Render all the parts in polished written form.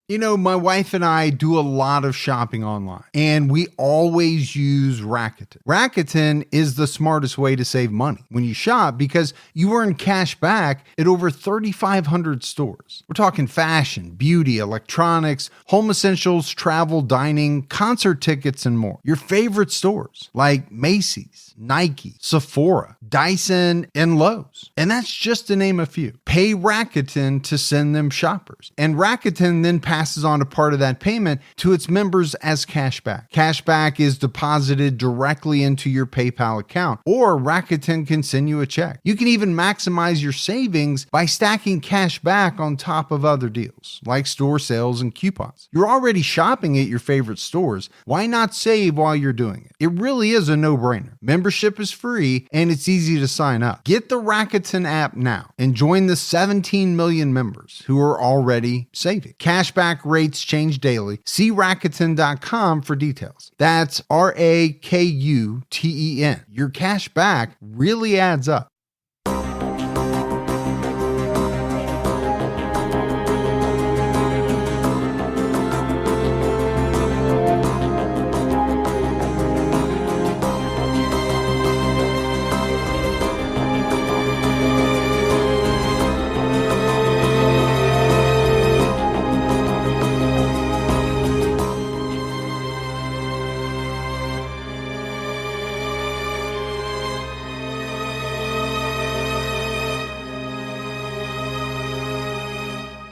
You know, my wife and I do a lot of shopping online, and we always use Rakuten. Rakuten is the smartest way to save money when you shop because you earn cash back at over 3,500 stores. We're talking fashion, beauty, electronics, home essentials, travel, dining, concert tickets, and more. Your favorite stores like Macy's, Nike, Sephora, Dyson, and Lowe's. And that's just to name a few. Pay Rakuten to send them shoppers. And Rakuten then passes on a part of that payment to its members as cashback. Cashback is deposited directly into your PayPal account, or Rakuten can send you a check. You can even maximize your savings by stacking cash back on top of other deals, like store sales and coupons. You're already shopping at your favorite stores. Why not save while you're doing it? It really is a no-brainer. Membership is free, and it's easy to sign up. Get the Rakuten app now and join the 17 million members who are already saving. Cashback rates change daily. See Rakuten.com for details. That's Rakuten. Your cash back really adds up.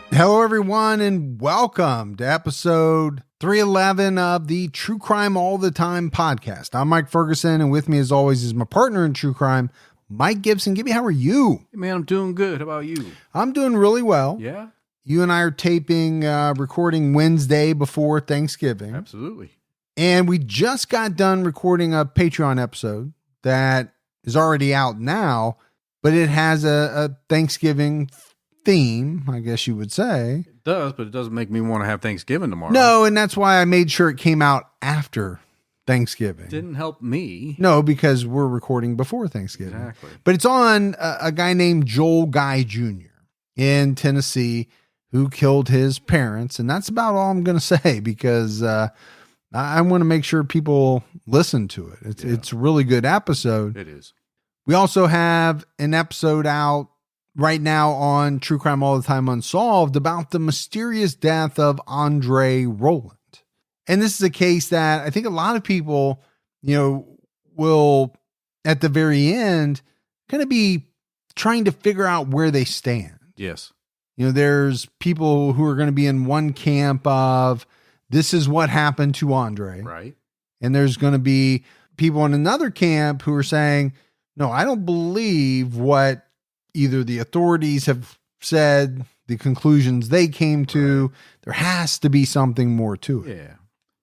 Hello, everyone, and welcome to episode 311 of the True Crime All the Time podcast. I'm Mike Ferguson, and with me, as always, is my partner in true crime, Mike Gibson. Gibby, how are you? Hey, man, I'm doing good. How about you? I'm doing really well. Yeah? You and I are recording Wednesday before Thanksgiving. Absolutely. And we just got done recording a Patreon episode that is already out now, but it has a Thanksgiving theme, I guess you would say. It does, but it doesn't make me want to have Thanksgiving tomorrow. No, and that's why I made sure it came out after Thanksgiving. Didn't help me. No, because we're recording before Thanksgiving. Exactly. But it's on a guy named Joel Guy Jr. in Tennessee who killed his parents. And that's about all I'm going to say because I want to make sure people listen to it. It's a really good episode. It is. We also have an episode out right now on True Crime All the Time Unsolved about the mysterious death of Andre Rowland. And this is a case that I think a lot of people, will at the very end kind of be trying to figure out where they stand. Yes. There's people who are going to be in one camp of this is what happened to Andre. Right. And there's going to be people in another camp who are saying, no, I don't believe what either the authorities have said, the conclusions they came to. Right. There has to be something more to it. Yeah.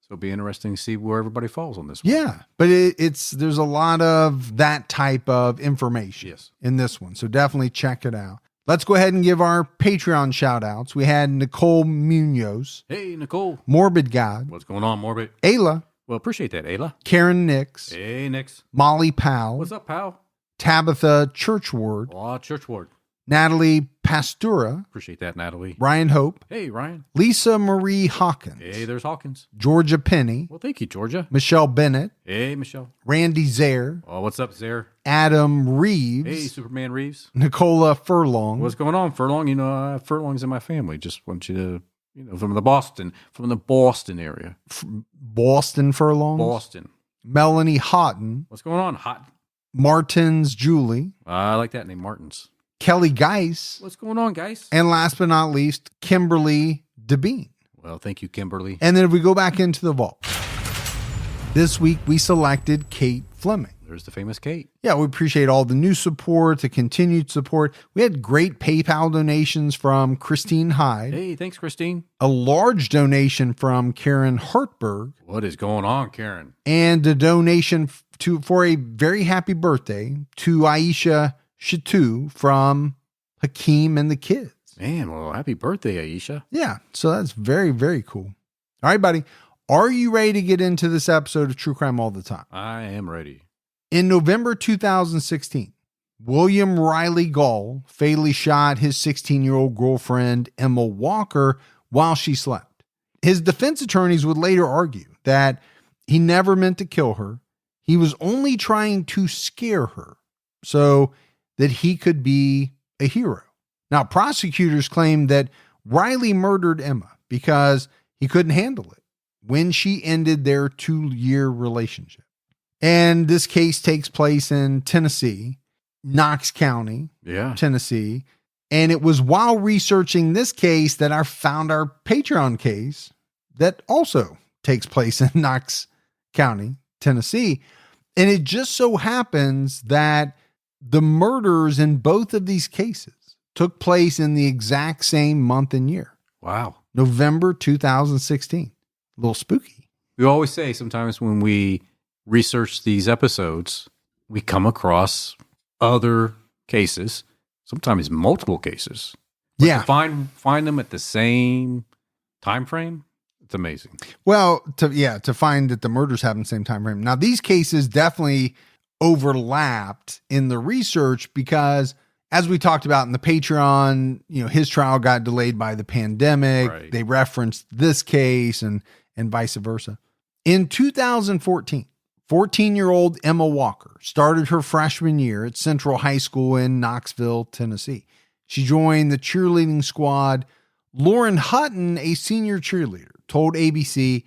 So it'll be interesting to see where everybody falls on this one. Yeah. But there's a lot of that type of information in this one. So definitely check it out. Let's go ahead and give our Patreon shout outs. We had Nicole Munoz. Hey, Nicole. Morbid God. What's going on, Morbid? Ayla. Well, appreciate that, Ayla. Karen Nix. Hey, Nix. Molly Powell. What's up, pal? Tabitha Churchward. Oh, Churchward. Natalie Pastura. Appreciate that, Natalie. Ryan Hope. Hey, Ryan. Lisa Marie Hawkins. Hey, there's Hawkins. Georgia Penny. Well, thank you, Georgia. Michelle Bennett. Hey, Michelle. Randy Zaire. Oh, what's up, Zaire? Adam Reeves. Hey, Superman Reeves. Nicola Furlong. What's going on, Furlong? I have Furlongs in my family. Just want you to, from the Boston area. Boston Furlongs? Boston. Melanie Houghton. What's going on, Hot? Martins Julie. I like that name, Martins. Kelly Geis. What's going on, guys? And last but not least, Kimberly DeBean. Well, thank you, Kimberly. And then if we go back into the vault, this week we selected Kate Fleming. There's the famous Kate. Yeah, we appreciate all the new support, the continued support. We had great PayPal donations from Christine Hyde. Hey, thanks, Christine. A large donation from Karen Hartberg. What is going on, Karen? And a donation for a very happy birthday to Aisha Shatu from Hakeem and the Kids. Man, well, happy birthday, Aisha. Yeah, so that's very, very cool. All right, buddy. Are you ready to get into this episode of True Crime All the Time? I am ready. In November 2016, William Riley Gaul fatally shot his 16-year-old girlfriend, Emma Walker, while she slept. His defense attorneys would later argue that he never meant to kill her. He was only trying to scare her so that he could be a hero. Now, prosecutors claimed that Riley murdered Emma because he couldn't handle it when she ended their 2-year relationship. And this case takes place in Tennessee, Knox County, Tennessee. And it was while researching this case that I found our Patreon case that also takes place in Knox County, Tennessee. And it just so happens that the murders in both of these cases took place in the exact same month and year. Wow. November 2016. A little spooky. We always say sometimes when we research these episodes, we come across other cases, sometimes multiple cases. But to find them at the same time frame, it's amazing. Well, to find that the murders happen the same time frame. Now, these cases definitely overlapped in the research because, as we talked about in the Patreon, his trial got delayed by the pandemic. Right. They referenced this case and vice versa. In 2014, 14-year-old Emma Walker started her freshman year at Central High School in Knoxville, Tennessee. She joined the cheerleading squad. Lauren Hutton, a senior cheerleader, told ABC,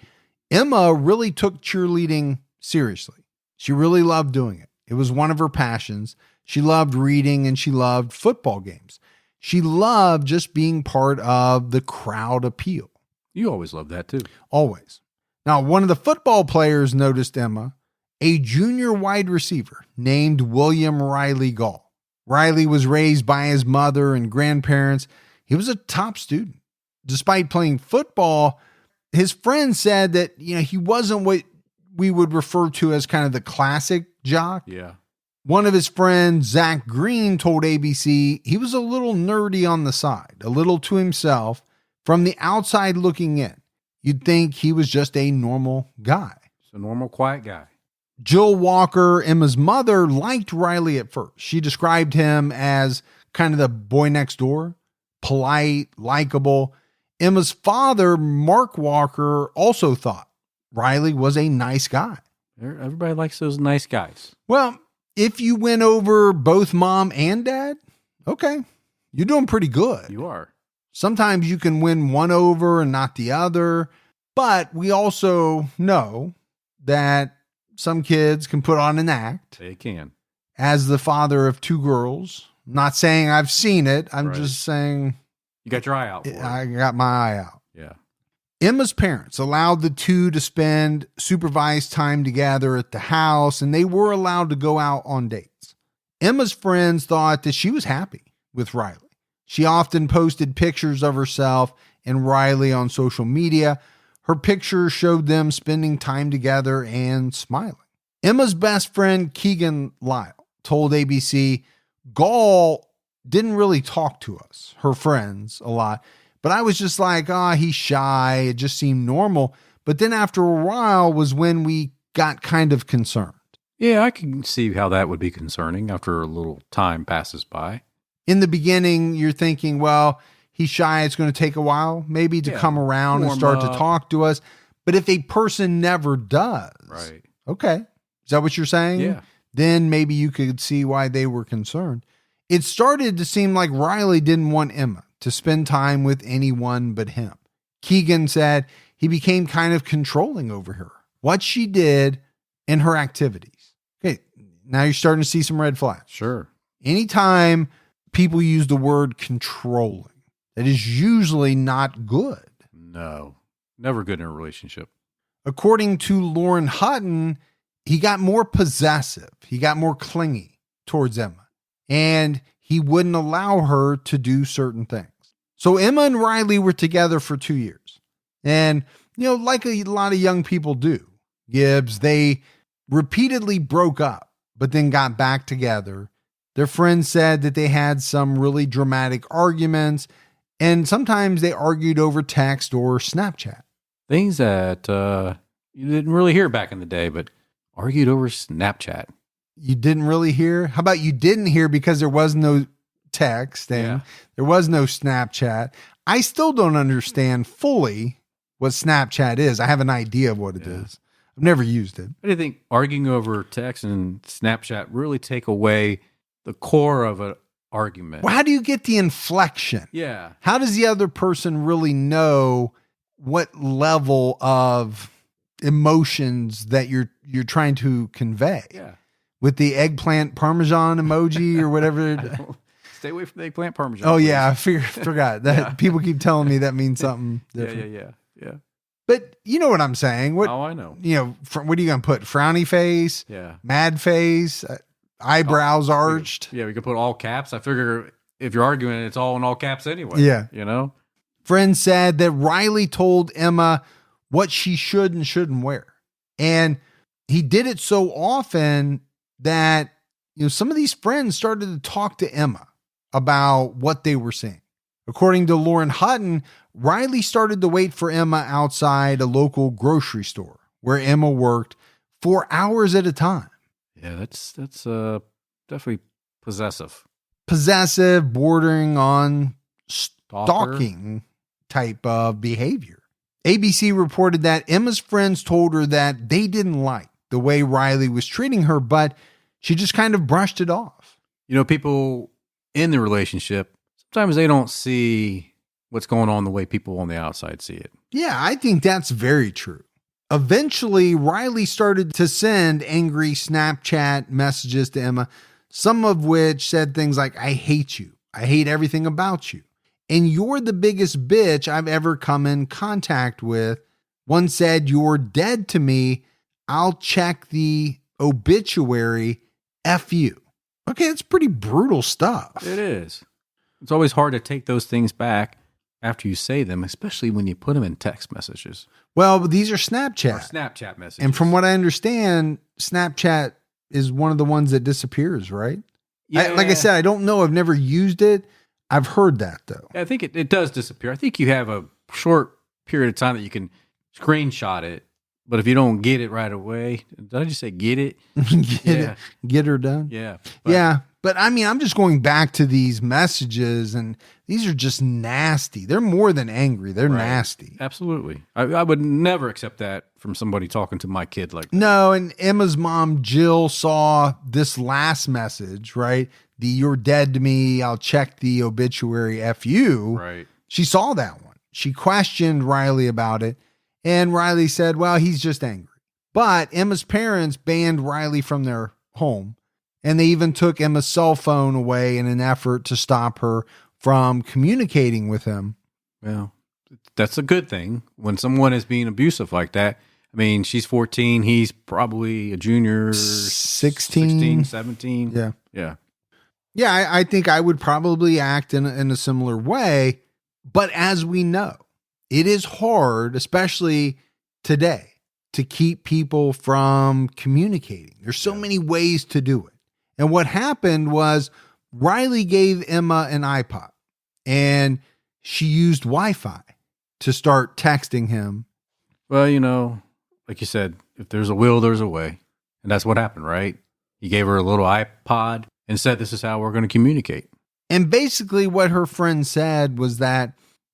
Emma really took cheerleading seriously. She really loved doing it. It was one of her passions. She loved reading and she loved football games. She loved just being part of the crowd appeal. You always loved that too. Always. Now, one of the football players noticed Emma, a junior wide receiver named William Riley Gaul. Riley was raised by his mother and grandparents. He was a top student. Despite playing football, his friends said that, he wasn't what we would refer to as kind of the classic jock. Yeah. One of his friends, Zach Green, told ABC he was a little nerdy on the side, a little to himself. From the outside looking in, you'd think he was just a normal guy. Just a normal, quiet guy. Jill Walker, Emma's mother, liked Riley at first. She described him as kind of the boy next door, polite, likable. Emma's father, Mark Walker, also thought Riley was a nice guy. Everybody likes those nice guys. Well, if you win over both mom and dad, okay, you're doing pretty good. You are. Sometimes you can win one over and not the other, but we also know that some kids can put on an act. They can. As the father of 2 girls, I'm not saying I've seen it. I'm just saying you got your eye out for it. I got my eye out. Yeah. Emma's parents allowed the two to spend supervised time together at the house, and they were allowed to go out on dates. Emma's friends thought that she was happy with Riley. She often posted pictures of herself and Riley on social media. Her pictures showed them spending time together and smiling. Emma's best friend, Keegan Lyle, told ABC, Gaul didn't really talk to us, her friends, a lot. But I was just like, he's shy. It just seemed normal. But then after a while was when we got kind of concerned. Yeah, I can see how that would be concerning after a little time passes by. In the beginning, you're thinking, well, he's shy. It's going to take a while maybe to come around and start to talk to us. But if a person never does, right? Okay. Is that what you're saying? Yeah. Then maybe you could see why they were concerned. It started to seem like Riley didn't want Emma to spend time with anyone but him. Keegan said he became kind of controlling over her, what she did, and her activities. Okay, now you're starting to see some red flags. Sure. Anytime people use the word controlling, that is usually not good. No, never good in a relationship. According to Lauren Hutton, he got more possessive. He got more clingy towards Emma, and he wouldn't allow her to do certain things. So Emma and Riley were together for 2 years. And, like a lot of young people do, Gibbs, they repeatedly broke up, but then got back together. Their friends said that they had some really dramatic arguments, and sometimes they argued over text or Snapchat. Things that you didn't really hear back in the day, but argued over Snapchat. You didn't really hear? How about you didn't hear because there was no text and there was no Snapchat? I still don't understand fully what Snapchat is. I have an idea of what it is. I've never used it. I think arguing over text and Snapchat really take away the core of an argument. Well, how do you get the inflection? Yeah. How does the other person really know what level of emotions that you're trying to convey? Yeah. With the eggplant parmesan emoji or whatever. Stay away from the eggplant parmesan. Oh, yeah. I forgot that. People keep telling me that means something different. Yeah. But you know what I'm saying. What? Oh, I know. You know, what are you going to put? Frowny face? Yeah. Mad face? Eyebrows arched? We could put all caps. I figure if you're arguing, it's all in all caps anyway. Yeah. You know? Friend said that Riley told Emma what she should and shouldn't wear. And he did it so often that, you know, some of these friends started to talk to Emma about what they were seeing. According to Lauren Hutton, Riley started to wait for Emma outside a local grocery store where Emma worked for hours at a time. Yeah, that's definitely possessive. Possessive, bordering on stalking type of behavior. ABC reported that Emma's friends told her that they didn't like the way Riley was treating her, but she just kind of brushed it off. You know, people in the relationship, sometimes they don't see what's going on the way people on the outside see it. Yeah, I think that's very true. Eventually, Riley started to send angry Snapchat messages to Emma, some of which said things like, I hate you. I hate everything about you. And you're the biggest bitch I've ever come in contact with. One said, you're dead to me. I'll check the obituary. F you. Okay, that's pretty brutal stuff. It is. It's always hard to take those things back after you say them, especially when you put them in text messages. Well, these are Snapchat. Or Snapchat messages. And from what I understand, Snapchat is one of the ones that disappears, right? Yeah. Like I said, I don't know. I've never used it. I've heard that, though. I think it does disappear. I think you have a short period of time that you can screenshot it. But if you don't get it right away, did I just say get it? Get her done. Yeah. But I mean, I'm just going back to these messages, and these are just nasty. They're more than angry. They're nasty. Absolutely. I would never accept that from somebody talking to my kid like that. No, and Emma's mom, Jill, saw this last message, right? The you're dead to me, I'll check the obituary, F you. Right. She saw that one. She questioned Riley about it. And Riley said, well, he's just angry. But Emma's parents banned Riley from their home. And they even took Emma's cell phone away in an effort to stop her from communicating with him. Well, that's a good thing. When someone is being abusive like that, I mean, she's 14. He's probably a junior. 16, 17. Yeah. Yeah, I think I would probably act in a similar way. But as we know, it is hard, especially today, to keep people from communicating. There's so many ways to do it. And what happened was Riley gave Emma an iPod, and she used Wi-Fi to start texting him. Well, you know, like you said, if there's a will, there's a way. And that's what happened, right? He gave her a little iPod and said, this is how we're going to communicate. And basically what her friend said was that,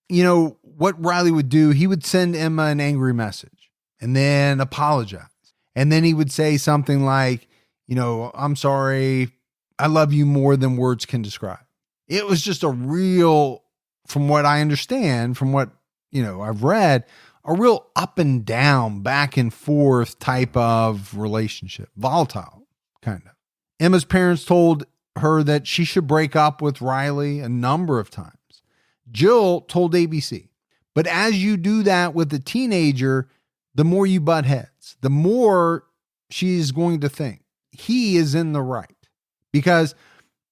you know, what Riley would do, he would send Emma an angry message and then apologize. And then he would say something like, you know, I'm sorry, I love you more than words can describe. It was just a real, from what I understand, from what, you know, I've read, a real up and down, back and forth type of relationship, volatile kind of. Emma's parents told her that she should break up with Riley a number of times. Jill told ABC, but as you do that with a teenager, the more you butt heads, the more she's going to think he is in the right, because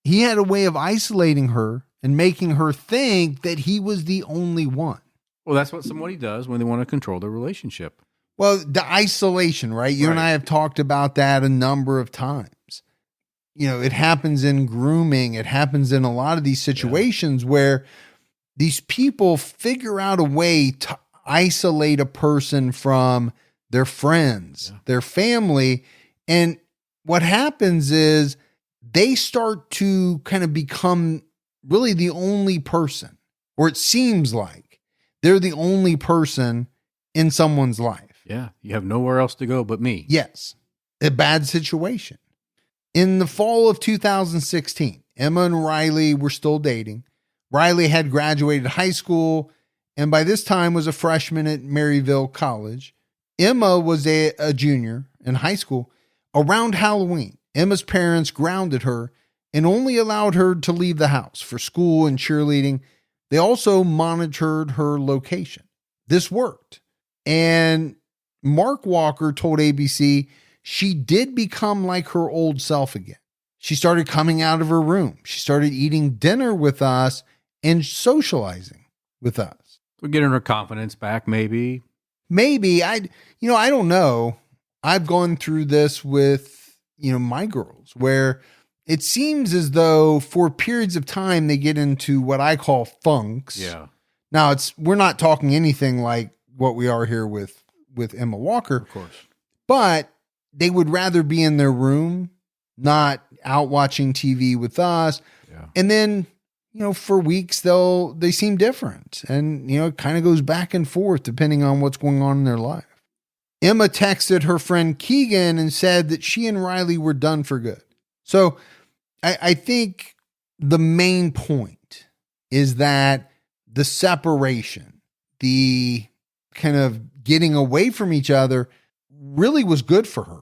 he had a way of isolating her and making her think that he was the only one. Well, that's what somebody does when they want to control their relationship. Well, the isolation, right? You and I have talked about that a number of times. You know, it happens in grooming. It happens in a lot of these situations where these people figure out a way to isolate a person from their friends, their family. And what happens is they start to kind of become really the only person, or it seems like they're the only person in someone's life. Yeah, you have nowhere else to go but me. Yes, a bad situation. In the fall of 2016, Emma and Riley were still dating. Riley had graduated high school and by this time was a freshman at Maryville College. Emma was a junior in high school. Around Halloween, Emma's parents grounded her and only allowed her to leave the house for school and cheerleading. They also monitored her location. This worked. And Mark Walker told ABC she did become like her old self again. She started coming out of her room. She started eating dinner with us and socializing with us. We're getting her confidence back, maybe. Maybe. I don't know. I've gone through this with, my girls, where it seems as though for periods of time they get into what I call funks. Yeah. Now we're not talking anything like what we are here with Emma Walker. Of course. But they would rather be in their room, not out watching TV with us. Yeah. And then, for weeks they seem different. And, it kind of goes back and forth depending on what's going on in their life. Emma texted her friend Keegan and said that she and Riley were done for good. So I think the main point is that the separation, the kind of getting away from each other really was good for her.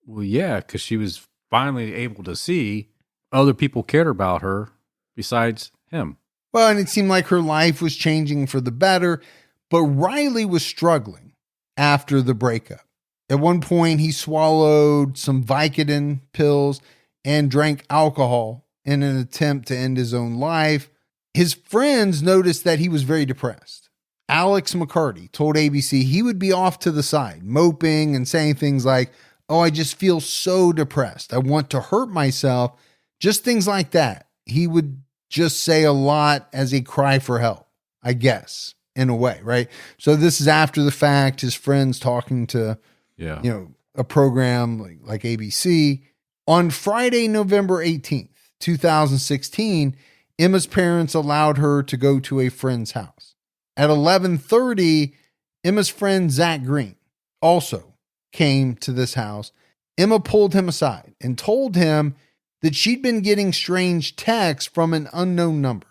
Well, yeah, because she was finally able to see other people cared about her besides him. Well, and it seemed like her life was changing for the better, but Riley was struggling after the breakup. At one point, he swallowed some Vicodin pills and drank alcohol in an attempt to end his own life. His friends noticed that he was very depressed. Alex McCarty told ABC he would be off to the side, moping and saying things like, "Oh, I just feel so depressed. I want to hurt myself." Just things like that. He would just say a lot as a cry for help, I guess, in a way, right? So this is after the fact, his friends talking to, a program like ABC. On Friday, November 18th, 2016, Emma's parents allowed her to go to a friend's house. At 11:30, Emma's friend Zach Green also came to this house. Emma pulled him aside and told him that she'd been getting strange texts from an unknown number.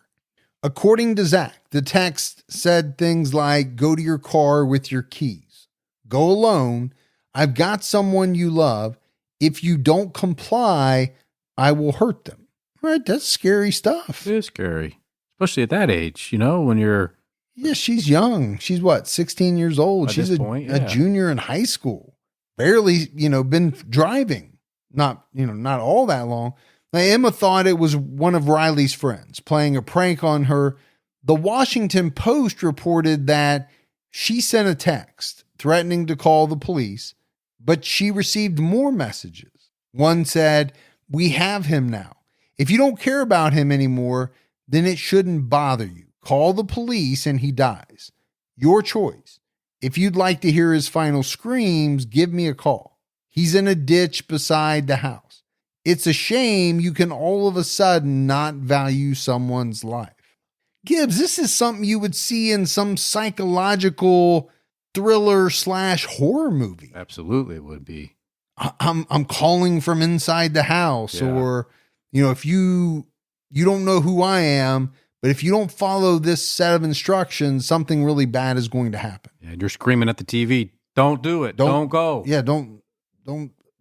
According to Zach, the text said things like, "Go to your car with your keys. Go alone. I've got someone you love. If you don't comply, I will hurt them." All right, that's scary stuff. It is scary, especially at that age, when you're... Yeah, she's young. She's 16 years old. She's a junior in high school. Barely, been driving. Not all that long. Now, Emma thought it was one of Riley's friends playing a prank on her. The Washington Post reported that she sent a text threatening to call the police, but she received more messages. One said, "We have him now. If you don't care about him anymore, then it shouldn't bother you. Call the police and he dies. Your choice. If you'd like to hear his final screams, give me a call. He's in a ditch beside the house. It's a shame you can all of a sudden not value someone's life." Gibbs, this is something you would see in some psychological thriller/horror movie. Absolutely, it would be. I'm calling from inside the house, or if you don't know who I am, but if you don't follow this set of instructions, something really bad is going to happen. Yeah, you're screaming at the TV, "Don't do it. Don't go." Yeah, don't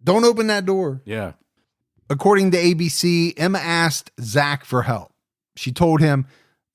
open that door. Yeah. According to ABC, Emma asked Zach for help. She told him,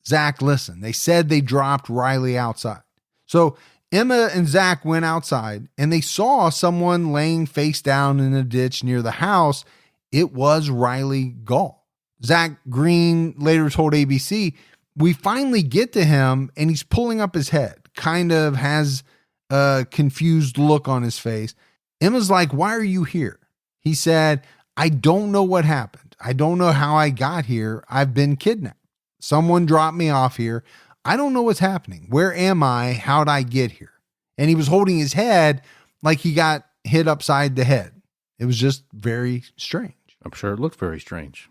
"Zach, listen, they said they dropped Riley outside." So Emma and Zach went outside and they saw someone laying face down in a ditch near the house. It was Riley Gaul. Zach Green later told ABC, "We finally get to him and he's pulling up his head, kind of has a confused look on his face." Emma's like, "Why are you here?" He said, "I don't know what happened. I don't know how I got here. I've been kidnapped. Someone dropped me off here. I don't know what's happening. Where am I? How'd I get here?" And he was holding his head like he got hit upside the head. It was just very strange. I'm sure it looked very strange.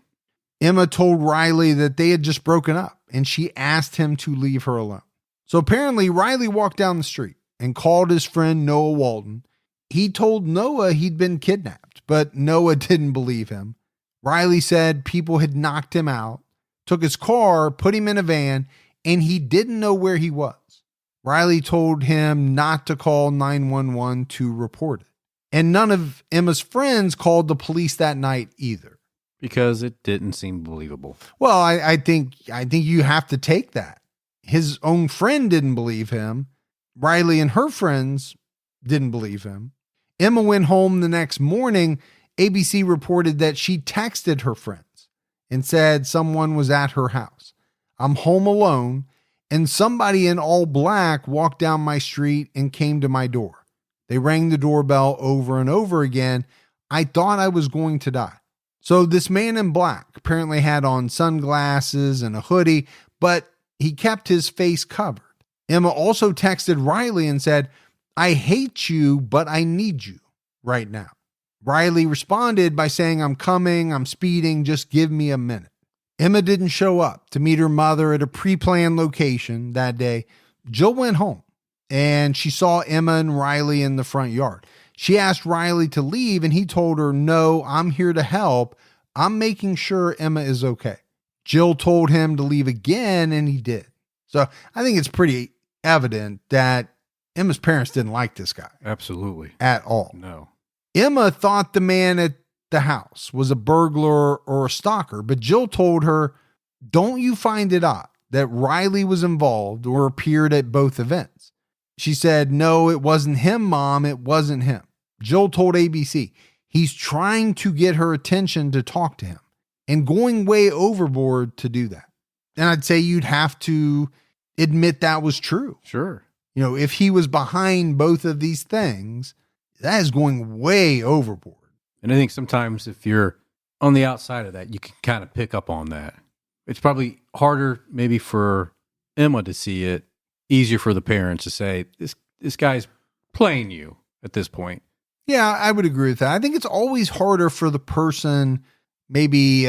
Emma told Riley that they had just broken up and she asked him to leave her alone. So apparently Riley walked down the street and called his friend Noah Walton. He told Noah he'd been kidnapped, but Noah didn't believe him. Riley said people had knocked him out, took his car, put him in a van, and he didn't know where he was. Riley told him not to call 911 to report it. And none of Emma's friends called the police that night either. Because it didn't seem believable. Well, I think you have to take that. His own friend didn't believe him. Riley and her friends didn't believe him. Emma went home the next morning. ABC reported that she texted her friends and said someone was at her house. I'm home alone, and somebody in all black walked down my street and came to my door. They rang the doorbell over and over again. I thought I was going to die. So this man in black apparently had on sunglasses and a hoodie, but he kept his face covered. Emma also texted Riley and said, I hate you, but I need you right now. Riley responded by saying, I'm coming, I'm speeding, just give me a minute. Emma didn't show up to meet her mother at a pre-planned location that day. Jill went home and she saw Emma and Riley in the front yard. She asked Riley to leave and he told her, no, I'm here to help. I'm making sure Emma is okay. Jill told him to leave again and he did. So I think it's pretty evident that Emma's parents didn't like this guy. Absolutely. At all. No. Emma thought the man at the house was a burglar or a stalker, but Jill told her, don't you find it odd that Riley was involved or appeared at both events? She said, no, it wasn't him, Mom. It wasn't him. Jill told ABC, he's trying to get her attention to talk to him and going way overboard to do that. And I'd say you'd have to admit that was true. Sure. You know, if he was behind both of these things, that is going way overboard. And I think sometimes if you're on the outside of that, you can kind of pick up on that. It's probably harder maybe for Emma to see it, easier for the parents to say, this guy's playing you at this point. Yeah, I would agree with that. I think it's always harder for the person maybe,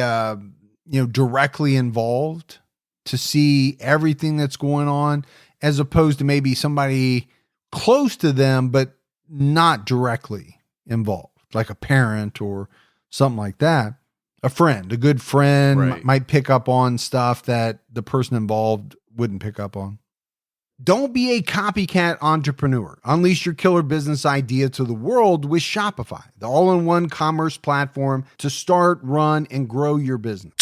directly involved to see everything that's going on, as opposed to maybe somebody close to them, but not directly involved, like a parent or something like that. A friend, a good friend right. might pick up on stuff that the person involved wouldn't pick up on. Don't be a copycat entrepreneur. Unleash your killer business idea to the world with Shopify, the all-in-one commerce platform to start, run, and grow your business.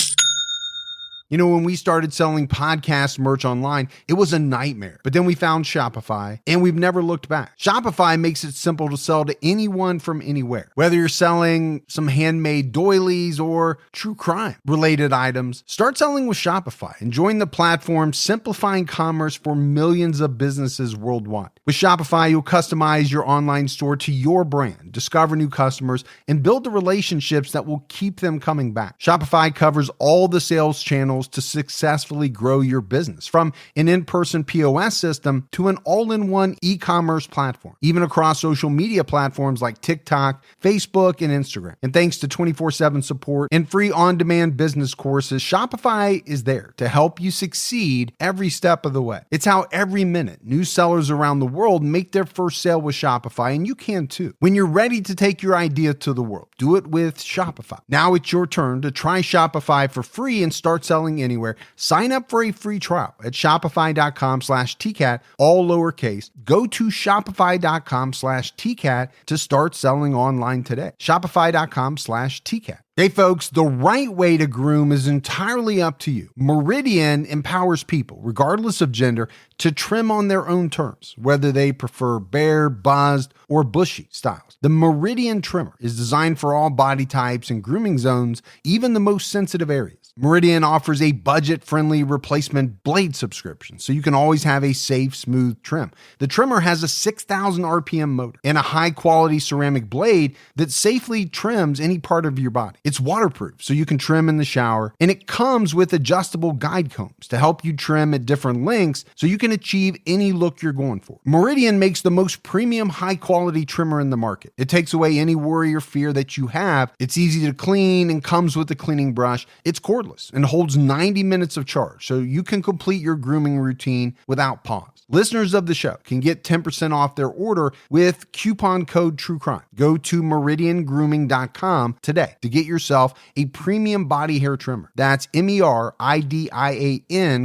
You know, when we started selling podcast merch online, it was a nightmare. But then we found Shopify, and we've never looked back. Shopify makes it simple to sell to anyone from anywhere. Whether you're selling some handmade doilies or true crime-related items, start selling with Shopify and join the platform simplifying commerce for millions of businesses worldwide. With Shopify, you'll customize your online store to your brand, discover new customers, and build the relationships that will keep them coming back. Shopify covers all the sales channels to successfully grow your business, from an in-person POS system to an all-in-one e-commerce platform, even across social media platforms like TikTok, Facebook, and Instagram. And thanks to 24/7 support and free on-demand business courses, Shopify is there to help you succeed every step of the way. It's how every minute new sellers around the world make their first sale with Shopify, and you can too. When you're ready to take your idea to the world, do it with Shopify. Now it's your turn to try Shopify for free and start selling anywhere. Sign up for a free trial at shopify.com/TCAT, all lowercase. Go to shopify.com/TCAT to start selling online today. Shopify.com/TCAT. Hey folks, the right way to groom is entirely up to you. Meridian empowers people, regardless of gender, to trim on their own terms, whether they prefer bare, buzzed, or bushy styles. The Meridian trimmer is designed for all body types and grooming zones, even the most sensitive areas. Meridian offers a budget-friendly replacement blade subscription, so you can always have a safe, smooth trim. The trimmer has a 6,000 RPM motor and a high-quality ceramic blade that safely trims any part of your body. It's waterproof, so you can trim in the shower, and it comes with adjustable guide combs to help you trim at different lengths so you can achieve any look you're going for. Meridian makes the most premium, high-quality trimmer in the market. It takes away any worry or fear that you have. It's easy to clean and comes with a cleaning brush. It's cordless and holds 90 minutes of charge, so you can complete your grooming routine without pause. Listeners of the show can get 10% off their order with coupon code TrueCrime. Go to meridiangrooming.com today to get yourself a premium body hair trimmer. That's MERIDIAN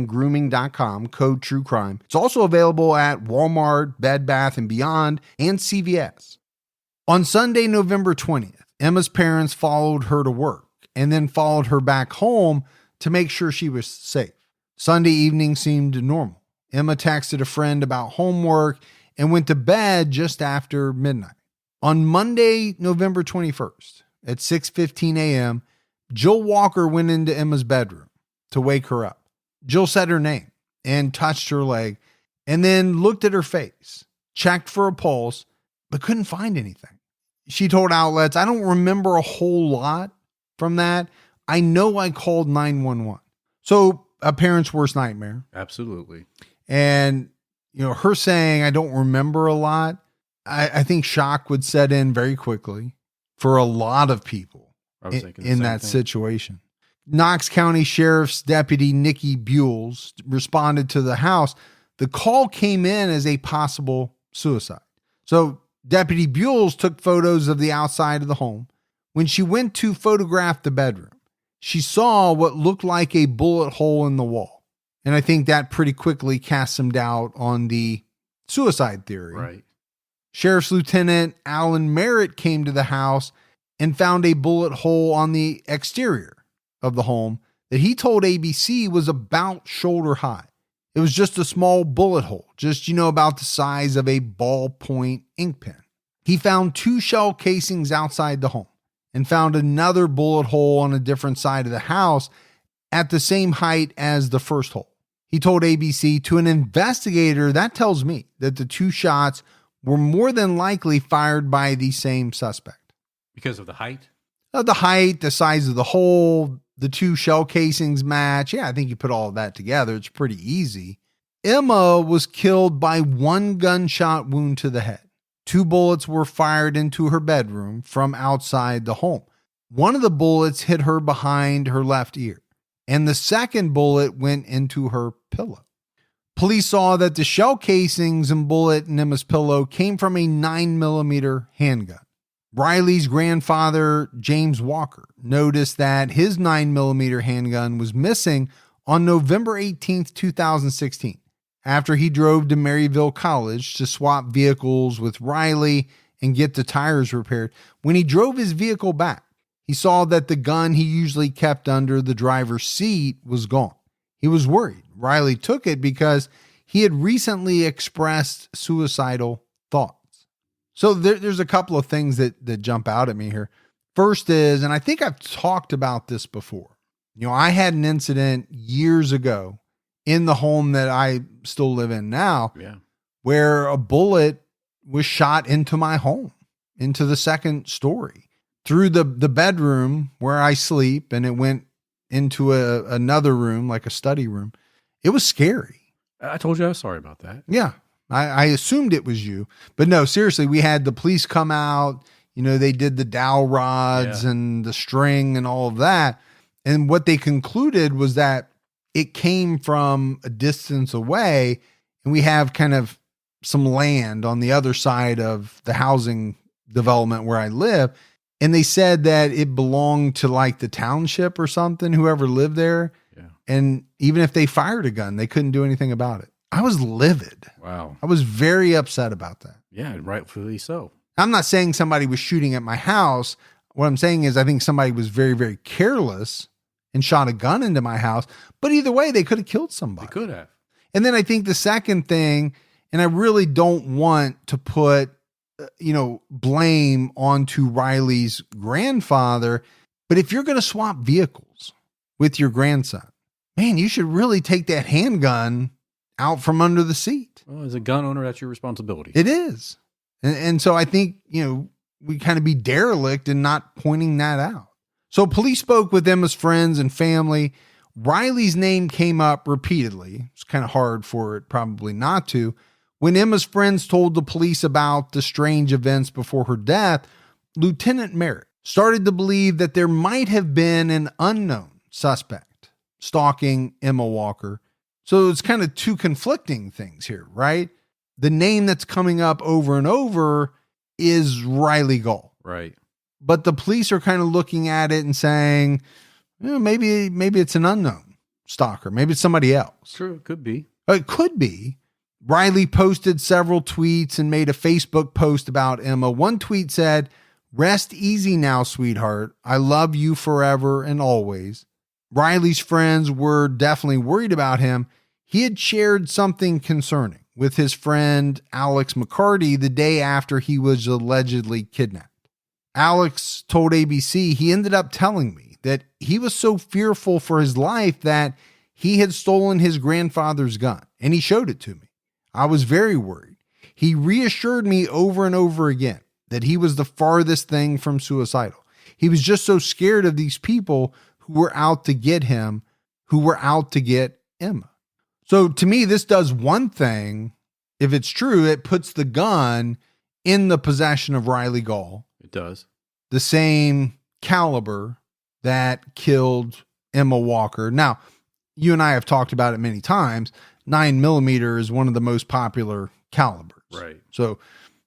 grooming.com, code TrueCrime. It's also available at Walmart, Bed Bath & Beyond, and CVS. On Sunday, November 20th, Emma's parents followed her to work and then followed her back home to make sure she was safe. Sunday evening seemed normal. Emma texted a friend about homework and went to bed just after midnight. On Monday, November 21st, at 6:15 a.m., Jill Walker went into Emma's bedroom to wake her up. Jill said her name and touched her leg and then looked at her face, checked for a pulse, but couldn't find anything. She told outlets, "I don't remember a whole lot from that. I know I called 911. So a parent's worst nightmare. Absolutely. And, her saying, "I don't remember a lot," I think shock would set in very quickly for a lot of people in that situation. Knox County Sheriff's Deputy Nikki Buells responded to the house. The call came in as a possible suicide. So Deputy Buells took photos of the outside of the home. When she went to photograph the bedroom, she saw what looked like a bullet hole in the wall. And I think that pretty quickly cast some doubt on the suicide theory. Right. Sheriff's Lieutenant Alan Merritt came to the house and found a bullet hole on the exterior of the home that he told ABC was about shoulder high. It was just a small bullet hole, just, about the size of a ballpoint ink pen. He found 2 shell casings outside the home and found another bullet hole on a different side of the house at the same height as the first hole. He told ABC, "To an investigator, that tells me that the 2 shots were more than likely fired by the same suspect." Because of the height? The height, the size of the hole, the 2 shell casings match. Yeah, I think you put all of that together. It's pretty easy. Emma was killed by 1 gunshot wound to the head. 2 bullets were fired into her bedroom from outside the home. One of the bullets hit her behind her left ear, and the second bullet went into her pillow. Police saw that the shell casings and bullet in Emma's pillow came from a 9mm handgun. Riley's grandfather, James Walker, noticed that his 9mm handgun was missing on November 18th, 2016, after he drove to Maryville College to swap vehicles with Riley and get the tires repaired. When he drove his vehicle back, he saw that the gun he usually kept under the driver's seat was gone. He was worried Riley took it because he had recently expressed suicidal thoughts. So there's a couple of things that jump out at me here. First is, and I think I've talked about this before, I had an incident years ago in the home that I still live in now, where a bullet was shot into my home, into the second story, through the bedroom where I sleep, and it went into another room, like a study room. It was scary. I told you I was sorry about that. Yeah. I assumed it was you, but no, seriously, we had the police come out, they did the dowel rods and the string and all of that. And what they concluded was that it came from a distance away, and we have kind of some land on the other side of the housing development where I live. And they said that it belonged to like the township or something, whoever lived there. Yeah. And even if they fired a gun, they couldn't do anything about it. I was livid. Wow. I was very upset about that. Yeah, rightfully so. I'm not saying somebody was shooting at my house. What I'm saying is I think somebody was very, very careless and shot a gun into my house. But either way, they could have killed somebody. They could have. And then I think the second thing, and I really don't want to put, blame onto Riley's grandfather, but if you're going to swap vehicles with your grandson, man, you should really take that handgun out from under the seat. Well, as a gun owner, that's your responsibility. It is. And so I think, we kind of be derelict in not pointing that out. So police spoke with Emma's friends and family. Riley's name came up repeatedly. It's kind of hard for it probably not to. When Emma's friends told the police about the strange events before her death, Lieutenant Merritt started to believe that there might have been an unknown suspect stalking Emma Walker. So it's kind of two conflicting things here, right? The name that's coming up over and over is Riley Gaul. Right. But the police are kind of looking at it and saying, maybe it's an unknown stalker. Maybe it's somebody else. True. It could be. It could be. Riley posted several tweets and made a Facebook post about Emma. One tweet said, "Rest easy now, sweetheart. I love you forever and always." Riley's friends were definitely worried about him. He had shared something concerning with his friend Alex McCarty the day after he was allegedly kidnapped. Alex told ABC he ended up telling me that he was so fearful for his life that he had stolen his grandfather's gun, and he showed it to me. I was very worried. He reassured me over and over again that he was the farthest thing from suicidal. He was just so scared of these people who were out to get him, who were out to get Emma. So to me, this does one thing. If it's true, it puts the gun in the possession of Riley Gaul. It does. The same caliber that killed Emma Walker. Now, you and I have talked about it many times. 9mm is one of the most popular calibers. Right. So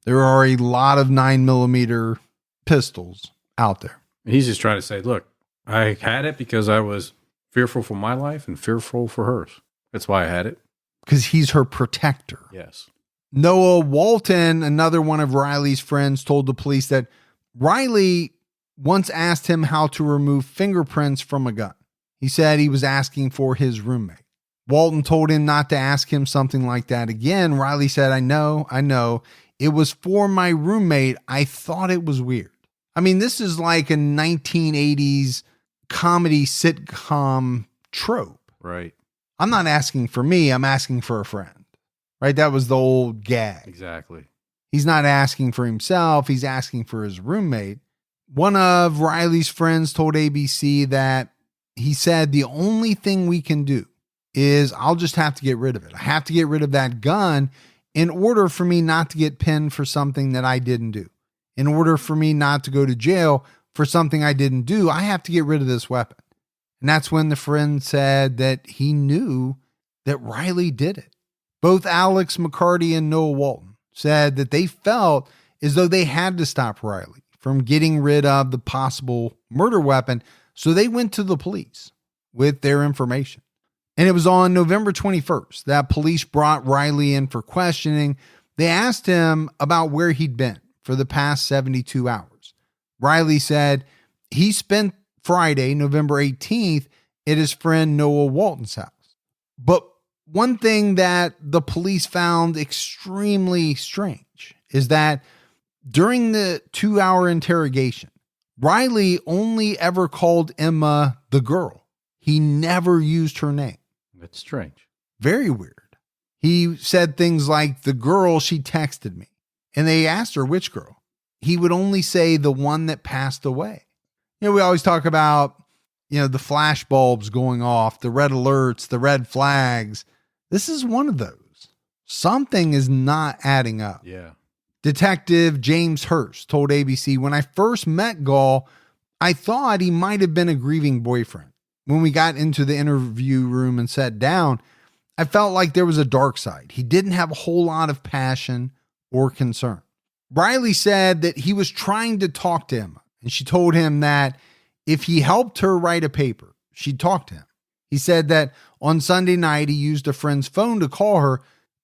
there are a lot of 9mm pistols out there. He's just trying to say, look, I had it because I was fearful for my life and fearful for hers. That's why I had it. Because he's her protector. Yes. Noah Walton, another one of Riley's friends, told the police that Riley once asked him how to remove fingerprints from a gun. He said he was asking for his roommate. Walton told him not to ask him something like that again. Riley said, I know. It was for my roommate. I thought it was weird. I mean, this is like a 1980s comedy sitcom trope. Right. I'm not asking for me. I'm asking for a friend. Right? That was the old gag. Exactly. He's not asking for himself. He's asking for his roommate. One of Riley's friends told ABC that he said, the only thing we can do is I'll just have to get rid of it. I have to get rid of that gun in order for me not to get pinned for something that I didn't do. In order for me not to go to jail for something I didn't do, I have to get rid of this weapon. And that's when the friend said that he knew that Riley did it. Both Alex McCarty and Noah Walton said that they felt as though they had to stop Riley from getting rid of the possible murder weapon. So they went to the police with their information. And it was on November 21st that police brought Riley in for questioning. They asked him about where he'd been for the past 72 hours. Riley said he spent Friday, November 18th, at his friend Noah Walton's house. But one thing that the police found extremely strange is that during the 2-hour interrogation, Riley only ever called Emma the girl. He never used her name. That's strange. Very weird. He said things like, the girl she texted me. And they asked her which girl. He would only say the one that passed away. You know, we always talk about, the flash bulbs going off, the red alerts, the red flags. This is one of those. Something is not adding up. Yeah. Detective James Hurst told ABC, when I first met Gaul, I thought he might have been a grieving boyfriend. When we got into the interview room and sat down, I felt like there was a dark side. He didn't have a whole lot of passion or concern. Riley said that he was trying to talk to Emma, and she told him that if he helped her write a paper, she'd talk to him. He said that on Sunday night, he used a friend's phone to call her.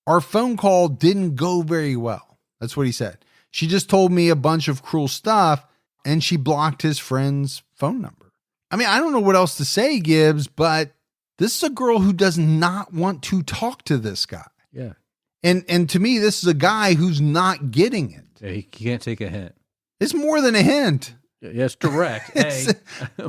Our phone call didn't go very well. That's what he said. She just told me a bunch of cruel stuff, and she blocked his friend's phone number. I mean, I don't know what else to say, Gibbs, but this is a girl who does not want to talk to this guy. Yeah. And to me, this is a guy who's not getting it. Yeah, he can't take a hint. It's more than a hint. Yeah, it's direct. Hey.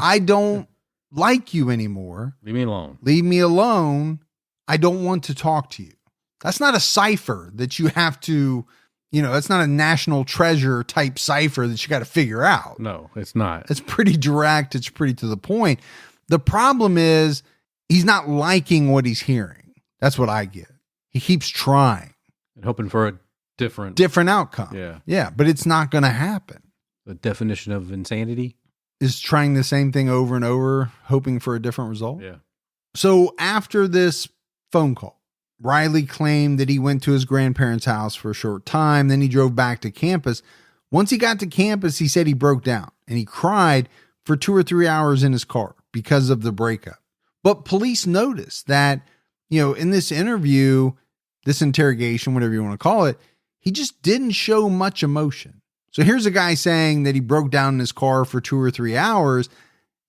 I don't like you anymore. Leave me alone. Leave me alone. I don't want to talk to you. That's not a cipher that you have to, that's not a national treasure type cipher that you got to figure out. No, it's not. It's pretty direct. It's pretty to the point. The problem is he's not liking what he's hearing. That's what I get. He keeps trying. And hoping for a different outcome. Yeah. Yeah, but it's not going to happen. The definition of insanity is trying the same thing over and over, hoping for a different result. Yeah. So after this phone call. Riley claimed that he went to his grandparents' house for a short time. Then he drove back to campus. Once he got to campus, he said he broke down and he cried for 2 or 3 hours in his car because of the breakup. But police noticed that, in this interview, this interrogation, whatever you want to call it, he just didn't show much emotion. So here's a guy saying that he broke down in his car for 2 or 3 hours.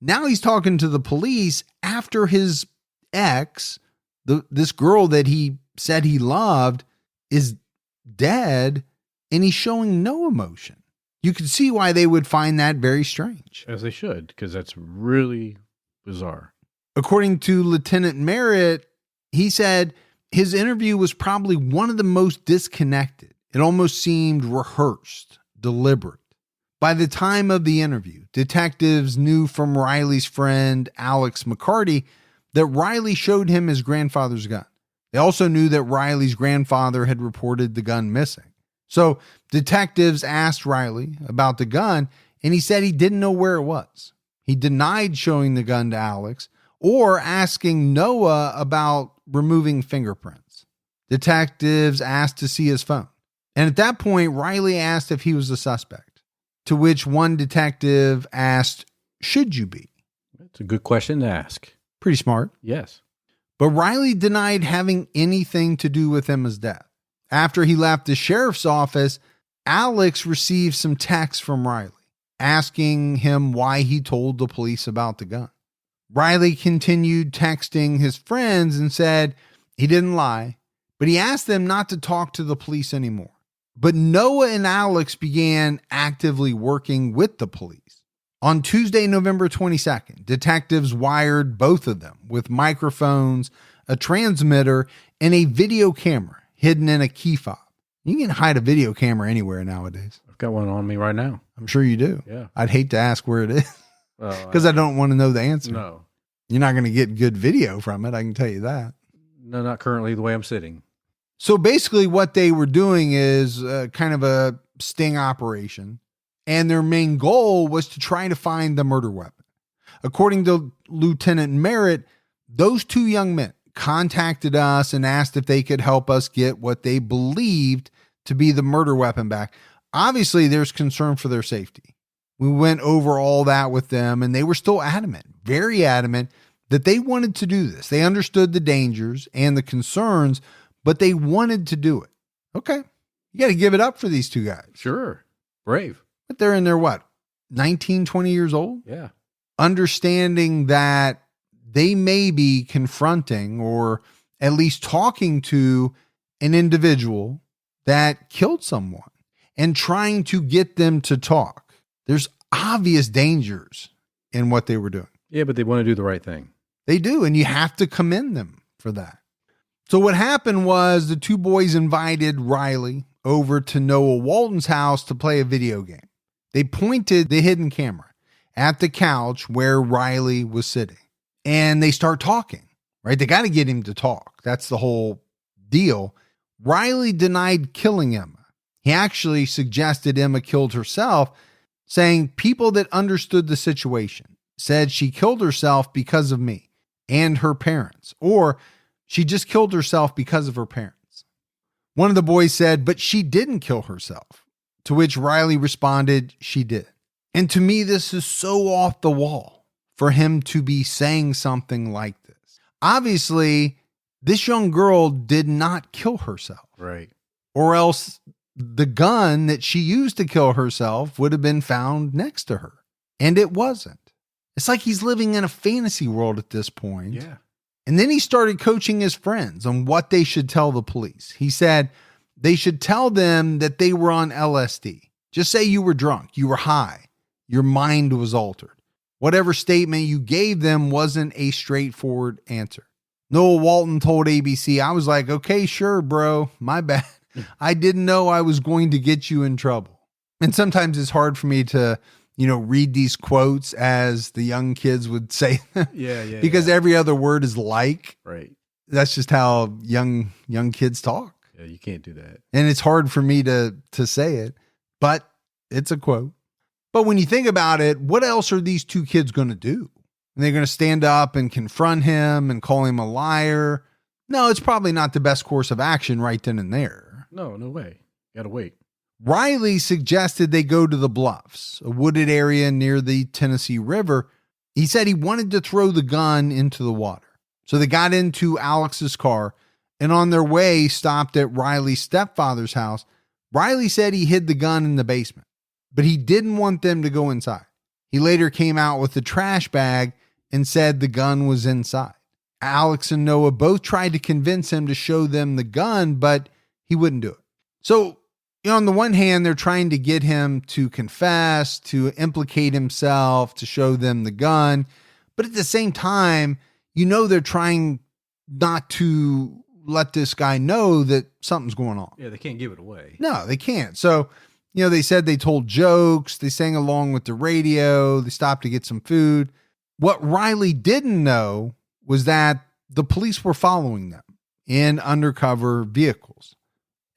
Now he's talking to the police after his ex, this girl that he said he loved, is dead, and he's showing no emotion. You can see why they would find that very strange. As they should, because that's really bizarre. According to Lieutenant Merritt, he said his interview was probably one of the most disconnected. It almost seemed rehearsed, deliberate. By the time of the interview, detectives knew from Riley's friend, Alex McCarty, that Riley showed him his grandfather's gun. They also knew that Riley's grandfather had reported the gun missing. So detectives asked Riley about the gun, and he said he didn't know where it was. He denied showing the gun to Alex or asking Noah about removing fingerprints. Detectives asked to see his phone. And at that point, Riley asked if he was a suspect, to which one detective asked, "Should you be?" That's a good question to ask. Pretty smart. Yes. But Riley denied having anything to do with Emma's death. After he left the sheriff's office, Alex received some texts from Riley asking him why he told the police about the gun. Riley continued texting his friends and said he didn't lie, but he asked them not to talk to the police anymore. But Noah and Alex began actively working with the police. On Tuesday, November 22nd, detectives wired both of them with microphones, a transmitter, and a video camera hidden in a key fob. You can hide a video camera anywhere nowadays. I've got one on me right now. I'm sure you do. Yeah. I'd hate to ask where it is because I don't want to know the answer. No. You're not going to get good video from it, I can tell you that. No, not currently the way I'm sitting. So basically what they were doing is kind of a sting operation, and their main goal was to try to find the murder weapon. According to Lieutenant Merritt, those two young men contacted us and asked if they could help us get what they believed to be the murder weapon back. Obviously, there's concern for their safety. We went over all that with them, and they were still adamant, very adamant, that they wanted to do this. They understood the dangers and the concerns, but they wanted to do it. Okay. You got to give it up for these two guys. Sure. Brave. But they're in their 19, 20 years old? Yeah. Understanding that they may be confronting or at least talking to an individual that killed someone and trying to get them to talk. There's obvious dangers in what they were doing. Yeah, but they want to do the right thing. They do, and you have to commend them for that. So what happened was the two boys invited Riley over to Noah Walton's house to play a video game. They pointed the hidden camera at the couch where Riley was sitting, and they start talking, right? They got to get him to talk. That's the whole deal. Riley denied killing Emma. He actually suggested Emma killed herself, saying people that understood the situation said she killed herself because of me and her parents, or she just killed herself because of her parents. One of the boys said, but she didn't kill herself, to which Riley responded, she did. And to me, this is so off the wall for him to be saying something like this. Obviously, this young girl did not kill herself. Right. Or else the gun that she used to kill herself would have been found next to her. And it wasn't. It's like he's living in a fantasy world at this point. Yeah. And then he started coaching his friends on what they should tell the police. He said they should tell them that they were on LSD. Just say you were drunk, you were high, your mind was altered. Whatever statement you gave them wasn't a straightforward answer. Noah Walton told ABC, I was like, okay, sure, bro, my bad. I didn't know I was going to get you in trouble. And sometimes it's hard for me to, read these quotes as the young kids would say them. Yeah. Because every other word is like. Right. That's just how young kids talk. Yeah, you can't do that. And it's hard for me to say it, but it's a quote. But when you think about it, what else are these two kids going to do? And they're going to stand up and confront him and call him a liar. No, it's probably not the best course of action right then and there. No way. Gotta wait. Riley suggested they go to the Bluffs, a wooded area near the Tennessee River. He said he wanted to throw the gun into the water. So they got into Alex's car and on their way stopped at Riley's stepfather's house. Riley said he hid the gun in the basement, but he didn't want them to go inside. He later came out with the trash bag and said the gun was inside. Alex and Noah both tried to convince him to show them the gun, but he wouldn't do it. So, on the one hand, they're trying to get him to confess, to implicate himself, to show them the gun. But at the same time, they're trying not to let this guy know that something's going on. Yeah, they can't give it away. No, they can't. So, they said they told jokes, they sang along with the radio, they stopped to get some food. What Riley didn't know was that the police were following them in undercover vehicles.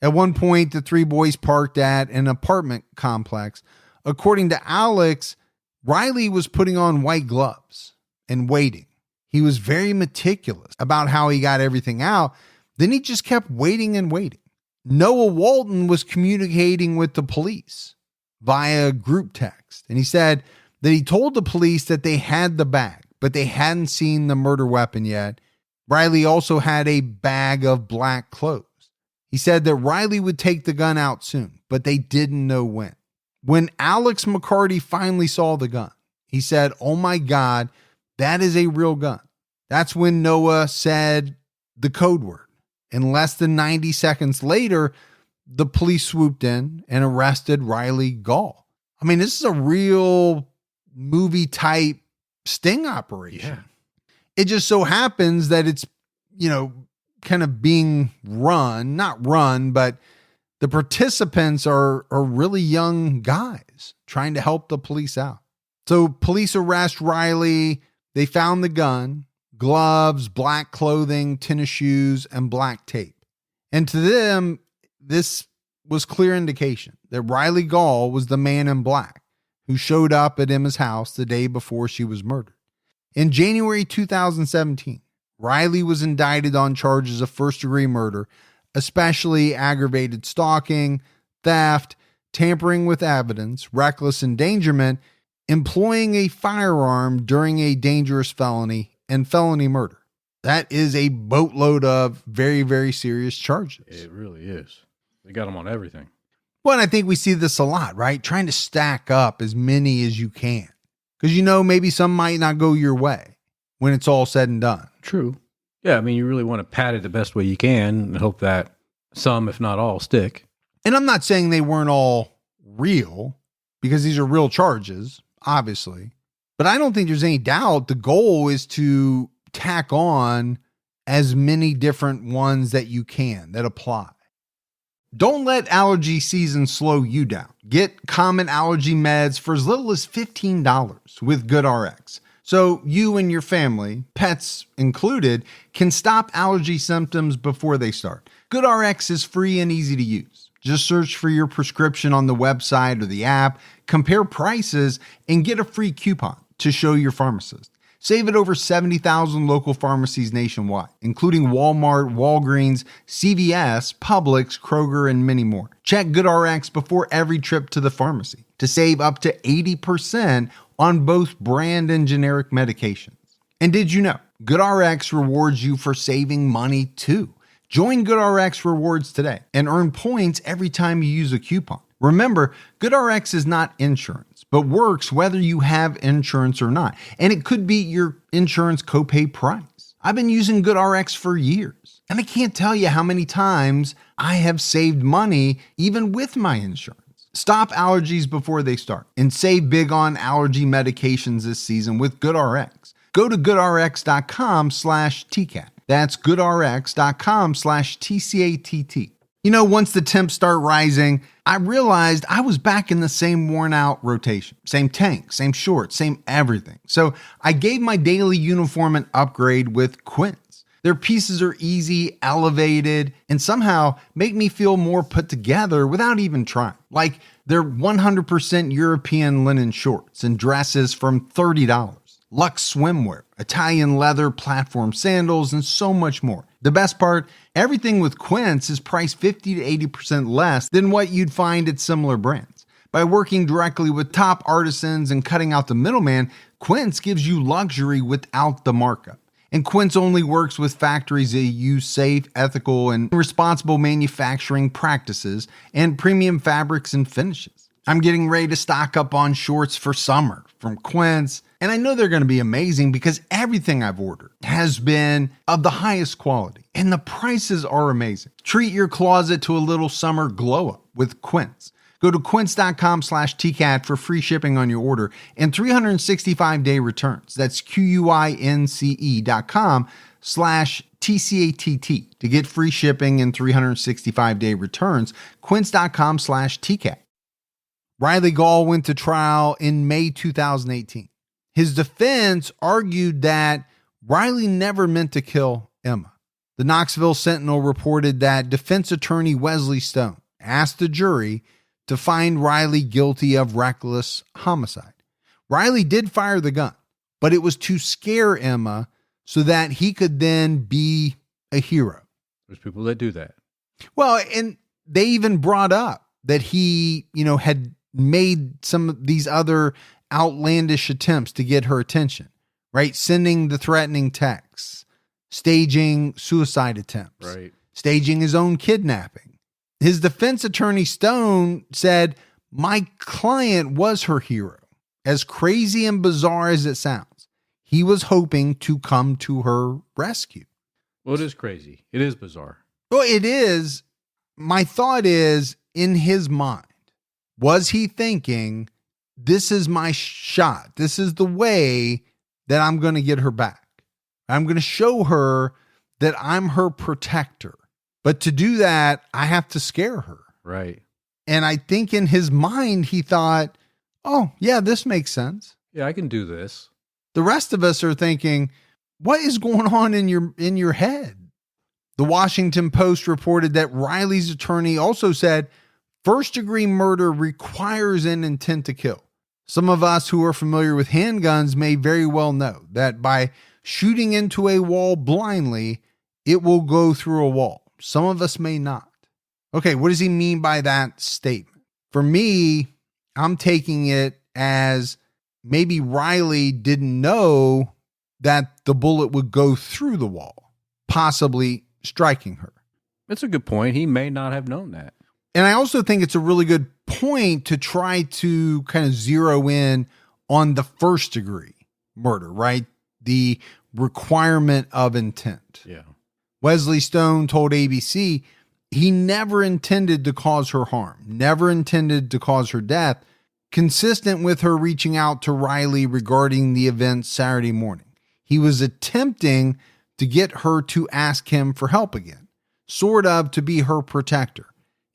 At one point, the three boys parked at an apartment complex. According to Alex, Riley was putting on white gloves and waiting. He was very meticulous about how he got everything out. Then he just kept waiting and waiting. Noah Walton was communicating with the police via group text. And he said that he told the police that they had the bag, but they hadn't seen the murder weapon yet. Riley also had a bag of black clothes. He said that Riley would take the gun out soon, but they didn't know when. When Alex McCarty finally saw the gun, he said, "Oh my God, that is a real gun." That's when Noah said the code word. And less than 90 seconds later, the police swooped in and arrested Riley Gaul. I mean, this is a real movie type sting operation. Yeah. It just so happens that it's, kind of being not run, but the participants are really young guys trying to help the police out. So police arrest Riley. They found the gun, gloves, black clothing, tennis shoes, and black tape. And to them, this was clear indication that Riley Gaul was the man in black who showed up at Emma's house the day before she was murdered. In January 2017, Riley was indicted on charges of first-degree murder, especially aggravated stalking, theft, tampering with evidence, reckless endangerment, employing a firearm during a dangerous felony, and felony murder. That is a boatload of very, very serious charges. It really is. They got them on everything. Well, and I think we see this a lot, right? Trying to stack up as many as you can. Because maybe some might not go your way when it's all said and done. True. Yeah, I mean, you really want to pad it the best way you can and hope that some, if not all, stick. And I'm not saying they weren't all real, because these are real charges, obviously. But I don't think there's any doubt the goal is to tack on as many different ones that you can that apply. Don't let allergy season slow you down. Get common allergy meds for as little as $15 with GoodRx. So you and your family, pets included, can stop allergy symptoms before they start. GoodRx is free and easy to use. Just search for your prescription on the website or the app, compare prices, and get a free coupon to show your pharmacist. Save at over 70,000 local pharmacies nationwide, including Walmart, Walgreens, CVS, Publix, Kroger, and many more. Check GoodRx before every trip to the pharmacy to save up to 80% on both brand and generic medications. And did you know GoodRx rewards you for saving money too? Join GoodRx Rewards today and earn points every time you use a coupon. Remember, GoodRx is not insurance, but works whether you have insurance or not. And it could be your insurance copay price. I've been using GoodRx for years, and I can't tell you how many times I have saved money even with my insurance. Stop allergies before they start and save big on allergy medications this season with GoodRx. Go to goodrx.com/TCAT. That's goodrx.com/TCATT. Once the temps start rising, I realized I was back in the same worn out rotation. Same tank, same shorts, same everything. So I gave my daily uniform an upgrade with Quince. Their pieces are easy, elevated, and somehow make me feel more put together without even trying. Like their 100% European linen shorts and dresses from $30. luxe swimwear, Italian leather platform sandals, and so much more. The best part, everything with Quince is priced 50 to 80% less than what you'd find at similar brands. By working directly with top artisans and cutting out the middleman, Quince gives you luxury without the markup. And Quince only works with factories that use safe, ethical, and responsible manufacturing practices and premium fabrics and finishes. I'm getting ready to stock up on shorts for summer from Quince, and I know they're going to be amazing because everything I've ordered has been of the highest quality, and the prices are amazing. Treat your closet to a little summer glow up with Quince. Go to quince.com/TCAT for free shipping on your order and 365-day returns. That's QUINCE.com/TCATT to get free shipping and 365-day returns. Quince.com/TCAT. Riley Gaul went to trial in May 2018. His defense argued that Riley never meant to kill Emma. The Knoxville Sentinel reported that defense attorney Wesley Stone asked the jury to find Riley guilty of reckless homicide. Riley did fire the gun, but it was to scare Emma so that he could then be a hero. There's people that do that. Well, and they even brought up that he, had made some of these other outlandish attempts to get her attention, right? Sending the threatening texts, staging suicide attempts, right? Staging his own kidnapping. His defense attorney Stone said, "My client was her hero. As crazy and bizarre as it sounds, he was hoping to come to her rescue." Well, it is crazy. It is bizarre. Well, it is. My thought is, in his mind, was he thinking, this is my shot. This is the way that I'm going to get her back. I'm going to show her that I'm her protector. But to do that, I have to scare her. Right. And I think in his mind, he thought, oh, yeah, this makes sense. Yeah, I can do this. The rest of us are thinking, what is going on in your head? The Washington Post reported that Riley's attorney also said first-degree murder requires an intent to kill. Some of us who are familiar with handguns may very well know that by shooting into a wall blindly, it will go through a wall. Some of us may not. Okay, what does he mean by that statement? For me, I'm taking it as maybe Riley didn't know that the bullet would go through the wall, possibly striking her. That's a good point. He may not have known that. And I also think it's a really good point to try to kind of zero in on the first degree murder, right? The requirement of intent. Yeah. Wesley Stone told ABC he never intended to cause her harm, never intended to cause her death, consistent with her reaching out to Riley regarding the event Saturday morning. He was attempting to get her to ask him for help again, sort of to be her protector.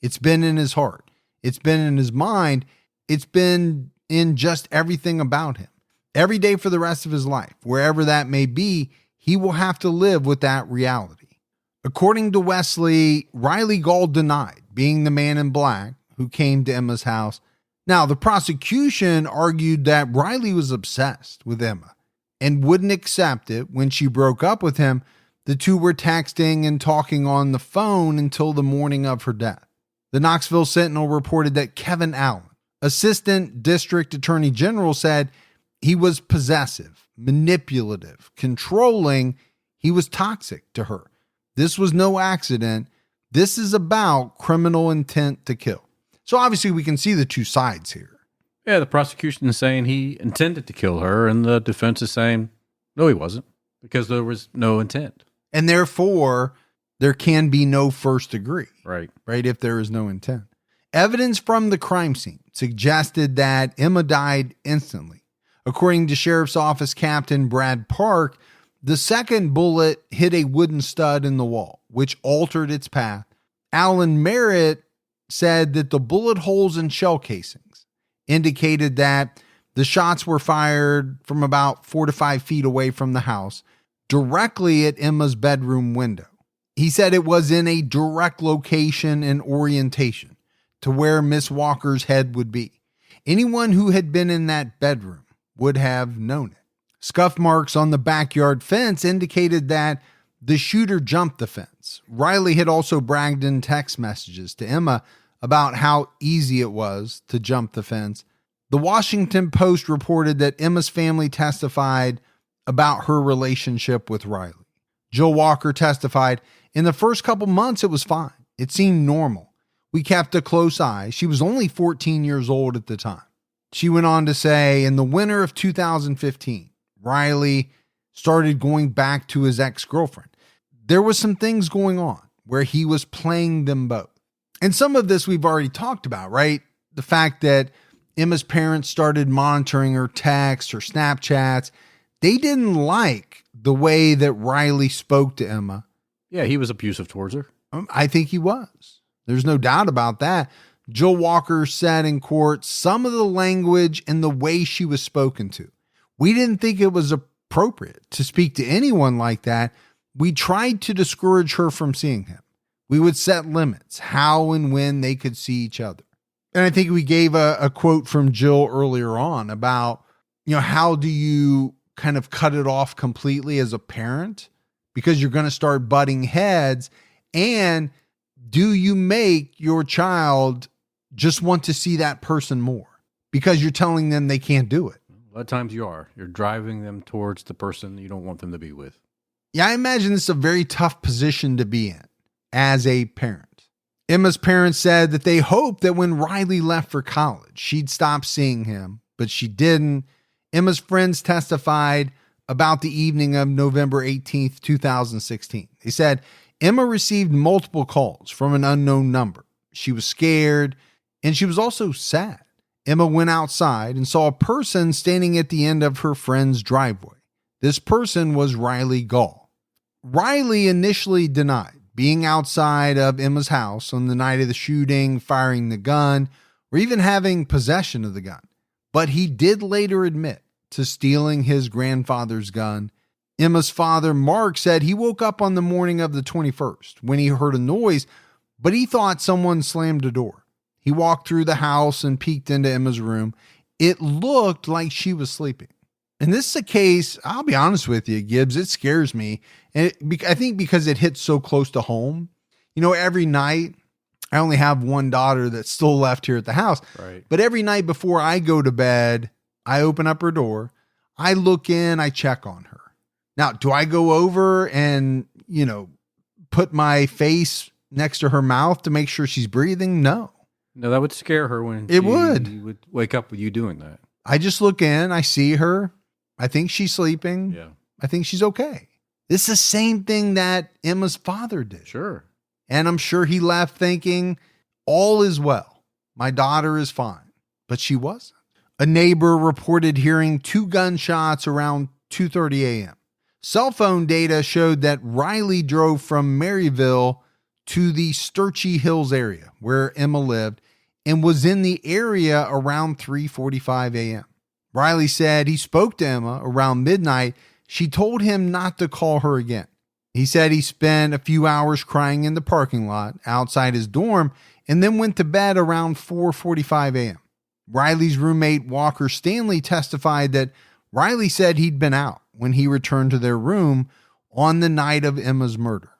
It's been in his heart. It's been in his mind. It's been in just everything about him. Every day for the rest of his life, wherever that may be, he will have to live with that reality. According to Wesley, Riley Gaul denied being the man in black who came to Emma's house. Now, the prosecution argued that Riley was obsessed with Emma and wouldn't accept it when she broke up with him. The two were texting and talking on the phone until the morning of her death. The Knoxville Sentinel reported that Kevin Allen, Assistant District Attorney General, said he was possessive, manipulative, controlling. He was toxic to her. This was no accident. This is about criminal intent to kill. So obviously we can see the two sides here. Yeah, the prosecution is saying he intended to kill her, and the defense is saying, no, he wasn't, because there was no intent. And therefore, there can be no first degree. Right, if there is no intent. Evidence from the crime scene suggested that Emma died instantly. According to Sheriff's Office Captain Brad Park, the second bullet hit a wooden stud in the wall, which altered its path. Alan Merritt said that the bullet holes and shell casings indicated that the shots were fired from about 4 to 5 feet away from the house, directly at Emma's bedroom window. He said it was in a direct location and orientation to where Miss Walker's head would be. Anyone who had been in that bedroom would have known it. Scuff marks on the backyard fence indicated that the shooter jumped the fence. Riley had also bragged in text messages to Emma about how easy it was to jump the fence. The Washington Post reported that Emma's family testified about her relationship with Riley. Jill Walker testified, "In the first couple months, it was fine. It seemed normal. We kept a close eye. She was only 14 years old at the time." She went on to say, in the winter of 2015, Riley started going back to his ex-girlfriend. There was some things going on where he was playing them both. And some of this we've already talked about, right? The fact that Emma's parents started monitoring her texts, her Snapchats. They didn't like the way that Riley spoke to Emma. Yeah, he was abusive towards her. I think he was. There's no doubt about that. Jill Walker said in court some of the language and the way she was spoken to. We didn't think it was appropriate to speak to anyone like that. We tried to discourage her from seeing him. We would set limits, how and when they could see each other. And I think we gave a quote from Jill earlier on about, how do you kind of cut it off completely as a parent? Because you're going to start butting heads. And do you make your child just want to see that person more because you're telling them they can't do it? A lot of times you're driving them towards the person you don't want them to be with. Yeah, I imagine this is a very tough position to be in as a parent. Emma's parents said that they hoped that when Riley left for college, she'd stop seeing him, but she didn't. Emma's friends testified about the evening of November 18th, 2016. They said Emma received multiple calls from an unknown number. She was scared, and she was also sad. Emma went outside and saw a person standing at the end of her friend's driveway. This person was Riley Gaul. Riley initially denied being outside of Emma's house on the night of the shooting, firing the gun, or even having possession of the gun. But he did later admit to stealing his grandfather's gun. Emma's father, Mark, said he woke up on the morning of the 21st when he heard a noise, but he thought someone slammed a door. He walked through the house and peeked into Emma's room. It looked like she was sleeping. And this is a case, I'll be honest with you, Gibbs, it scares me. And I think because it hits so close to home. Every night, I only have one daughter that's still left here at the house. Right. But every night before I go to bed, I open up her door, I look in, I check on her. Now, do I go over and, put my face next to her mouth to make sure she's breathing? No. No, that would scare her when it would. You would wake up with you doing that. I just look in, I see her. I think she's sleeping. Yeah. I think she's okay. This is the same thing that Emma's father did. Sure. And I'm sure he left thinking, all is well. My daughter is fine. But she wasn't. A neighbor reported hearing 2 gunshots around 2:30 a.m. Cell phone data showed that Riley drove from Maryville to the Sturchy Hills area where Emma lived and was in the area around 3:45 a.m. Riley said he spoke to Emma around midnight. She told him not to call her again. He said he spent a few hours crying in the parking lot outside his dorm and then went to bed around 4:45 a.m. Riley's roommate, Walker Stanley, testified that Riley said he'd been out when he returned to their room on the night of Emma's murder.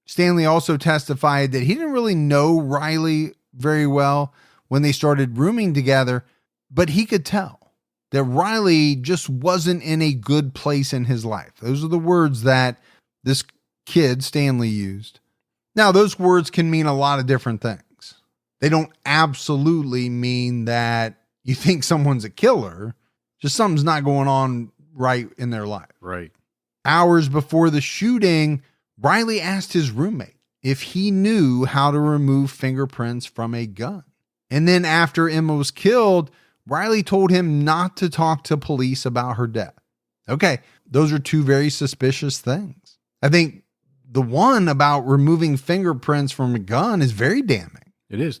Stanley also testified that he didn't really know Riley very well when they started rooming together, but he could tell that Riley just wasn't in a good place in his life. Those are the words that this kid, Stanley, used. Now, those words can mean a lot of different things. They don't absolutely mean that you think someone's a killer, just something's not going on right in their life. Right. Hours before the shooting, Riley asked his roommate if he knew how to remove fingerprints from a gun. And then after Emma was killed, Riley told him not to talk to police about her death. Okay, those are 2 very suspicious things. I think the one about removing fingerprints from a gun is very damning. It is.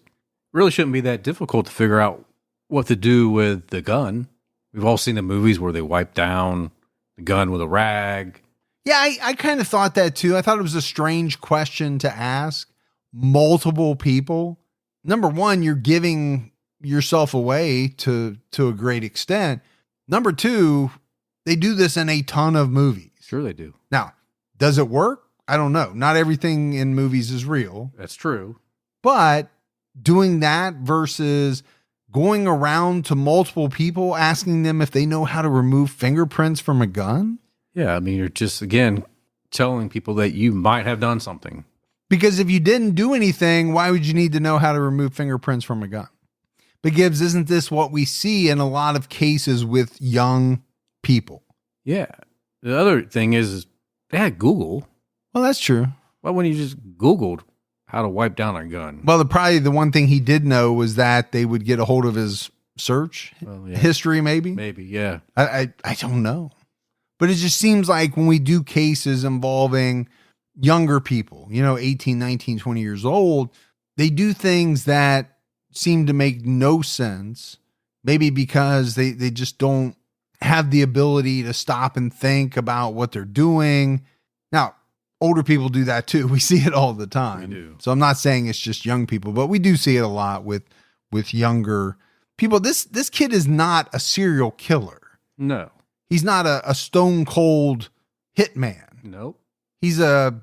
Really shouldn't be that difficult to figure out what to do with the gun. We've all seen the movies where they wipe down the gun with a rag. Yeah, I kind of thought that too. I thought it was a strange question to ask multiple people. Number one, you're giving yourself away to a great extent. Number two, They do this in a ton of movies. Sure they do. Now, does it work? I don't know. Not everything in movies is real. That's true. But doing that versus going around to multiple people asking them if they know how to remove fingerprints from a gun? Yeah, I mean, you're just, again, telling people that you might have done something. Because if you didn't do anything, why would you need to know how to remove fingerprints from a gun? But Gibbs, isn't this what we see in a lot of cases with young people? Yeah. The other thing is they had Google. Well, that's true. Why wouldn't you just Googled how to wipe down a gun? Well, probably the one thing he did know was that they would get a hold of his search history, maybe. Maybe, yeah. I don't know. But it just seems like when we do cases involving younger people, 18, 19, 20 years old, they do things that seem to make no sense. Maybe because they just don't have the ability to stop and think about what they're doing. Now, older people do that too. We see it all the time. We do. So I'm not saying it's just young people, but we do see it a lot with younger people. This kid is not a serial killer. No. He's not a stone cold hitman. Nope. He's a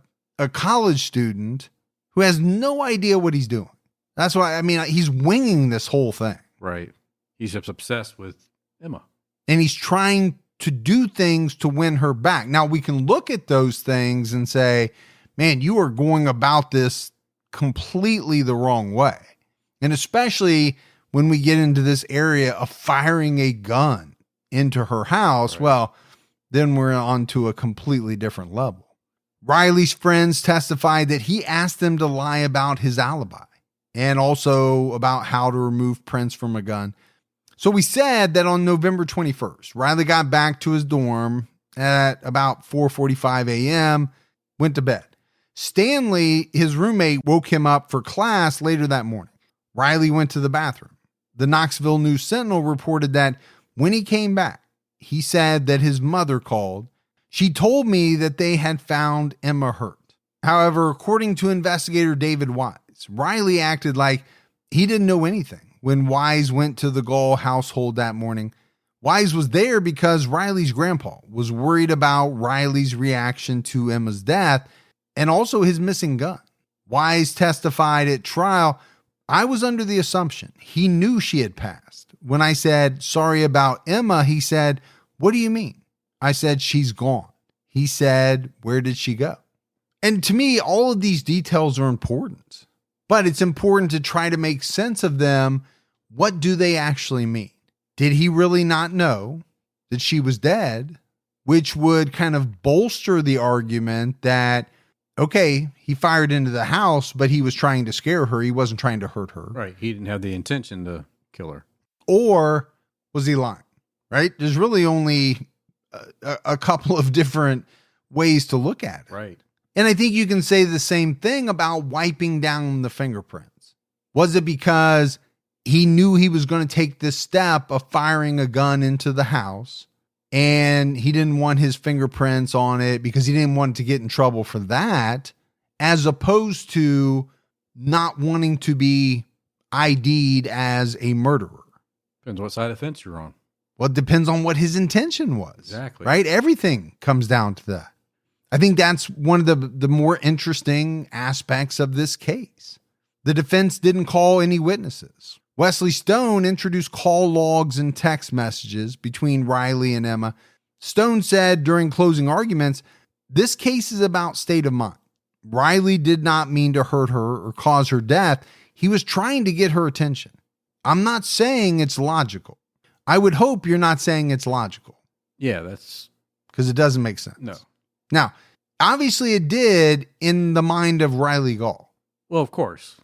college student who has no idea what he's doing. That's why, he's winging this whole thing. Right. He's just obsessed with Emma. And he's trying to do things to win her back. Now, we can look at those things and say, man, you are going about this completely the wrong way. And especially when we get into this area of firing a gun into her house, right. Well, then we're on to a completely different level. Riley's friends testified that he asked them to lie about his alibi and also about how to remove prints from a gun. So we said that on November 21st, Riley got back to his dorm at about 4:45 a.m., went to bed. Stanley, his roommate, woke him up for class later that morning. Riley went to the bathroom. The Knoxville News Sentinel reported that when he came back, he said that his mother called. She told me that they had found Emma hurt. However, according to investigator David Wise, Riley acted like he didn't know anything. When Wise went to the Gaul household that morning, Wise was there because Riley's grandpa was worried about Riley's reaction to Emma's death and also his missing gun. Wise testified at trial, I was under the assumption he knew she had passed. When I said, sorry about Emma, he said, what do you mean? I said, she's gone. He said, where did she go? And to me, all of these details are important, but it's important to try to make sense of them. What do they actually mean? Did he really not know that she was dead? Which would kind of bolster the argument that, okay, he fired into the house, but he was trying to scare her. He wasn't trying to hurt her. Right. He didn't have the intention to kill her. Or was he lying? Right? There's really only a couple of different ways to look at it. Right. And I think you can say the same thing about wiping down the fingerprints. Was it because he knew he was going to take this step of firing a gun into the house and he didn't want his fingerprints on it because he didn't want to get in trouble for that, as opposed to not wanting to be ID'd as a murderer? Depends what side of the fence you're on. Well, it depends on what his intention was. Exactly. Right? Everything comes down to that. I think that's one of the more interesting aspects of this case. The defense didn't call any witnesses. Wesley Stone introduced call logs and text messages between Riley and Emma. Stone said during closing arguments, this case is about state of mind. Riley did not mean to hurt her or cause her death. He was trying to get her attention. I'm not saying it's logical. I would hope you're not saying it's logical. Yeah, that's... because it doesn't make sense. No. Now, obviously it did in the mind of Riley Gaul. Well, of course.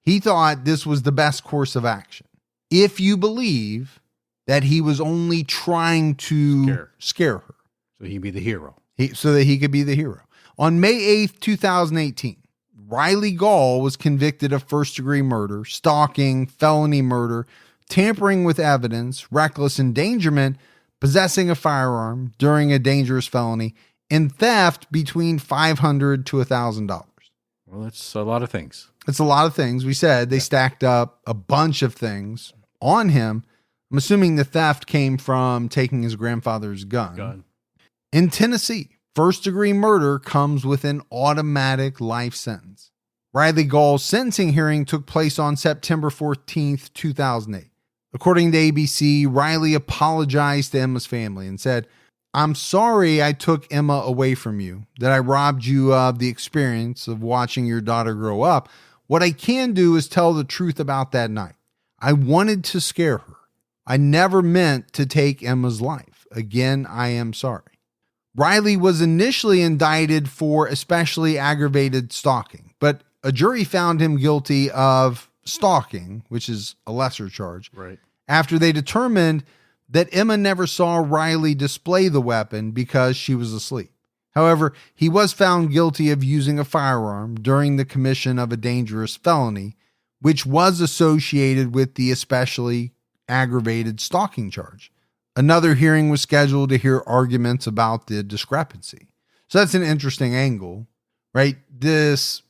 He thought this was the best course of action. If you believe that he was only trying to scare her. So he'd be the hero. So that he could be the hero. On May 8th, 2018, Riley Gaul was convicted of first-degree murder, stalking, felony murder, tampering with evidence, reckless endangerment, possessing a firearm during a dangerous felony, and theft between $500 to $1,000. Well, that's a lot of things. It's a lot of things. We said they stacked up a bunch of things on him. I'm assuming the theft came from taking his grandfather's gun. In Tennessee, first-degree murder comes with an automatic life sentence. Riley Gaul's sentencing hearing took place on September 14th, 2008. According to ABC, Riley apologized to Emma's family and said, "I'm sorry I took Emma away from you, that I robbed you of the experience of watching your daughter grow up. What I can do is tell the truth about that night. I wanted to scare her. I never meant to take Emma's life. Again, I am sorry." Riley was initially indicted for especially aggravated stalking, but a jury found him guilty of stalking, which is a lesser charge, right, after they determined that Emma never saw Riley display the weapon because she was asleep. However, he was found guilty of using a firearm during the commission of a dangerous felony, which was associated with the especially aggravated stalking charge. Another hearing was scheduled to hear arguments about the discrepancy. So that's an interesting angle, right? This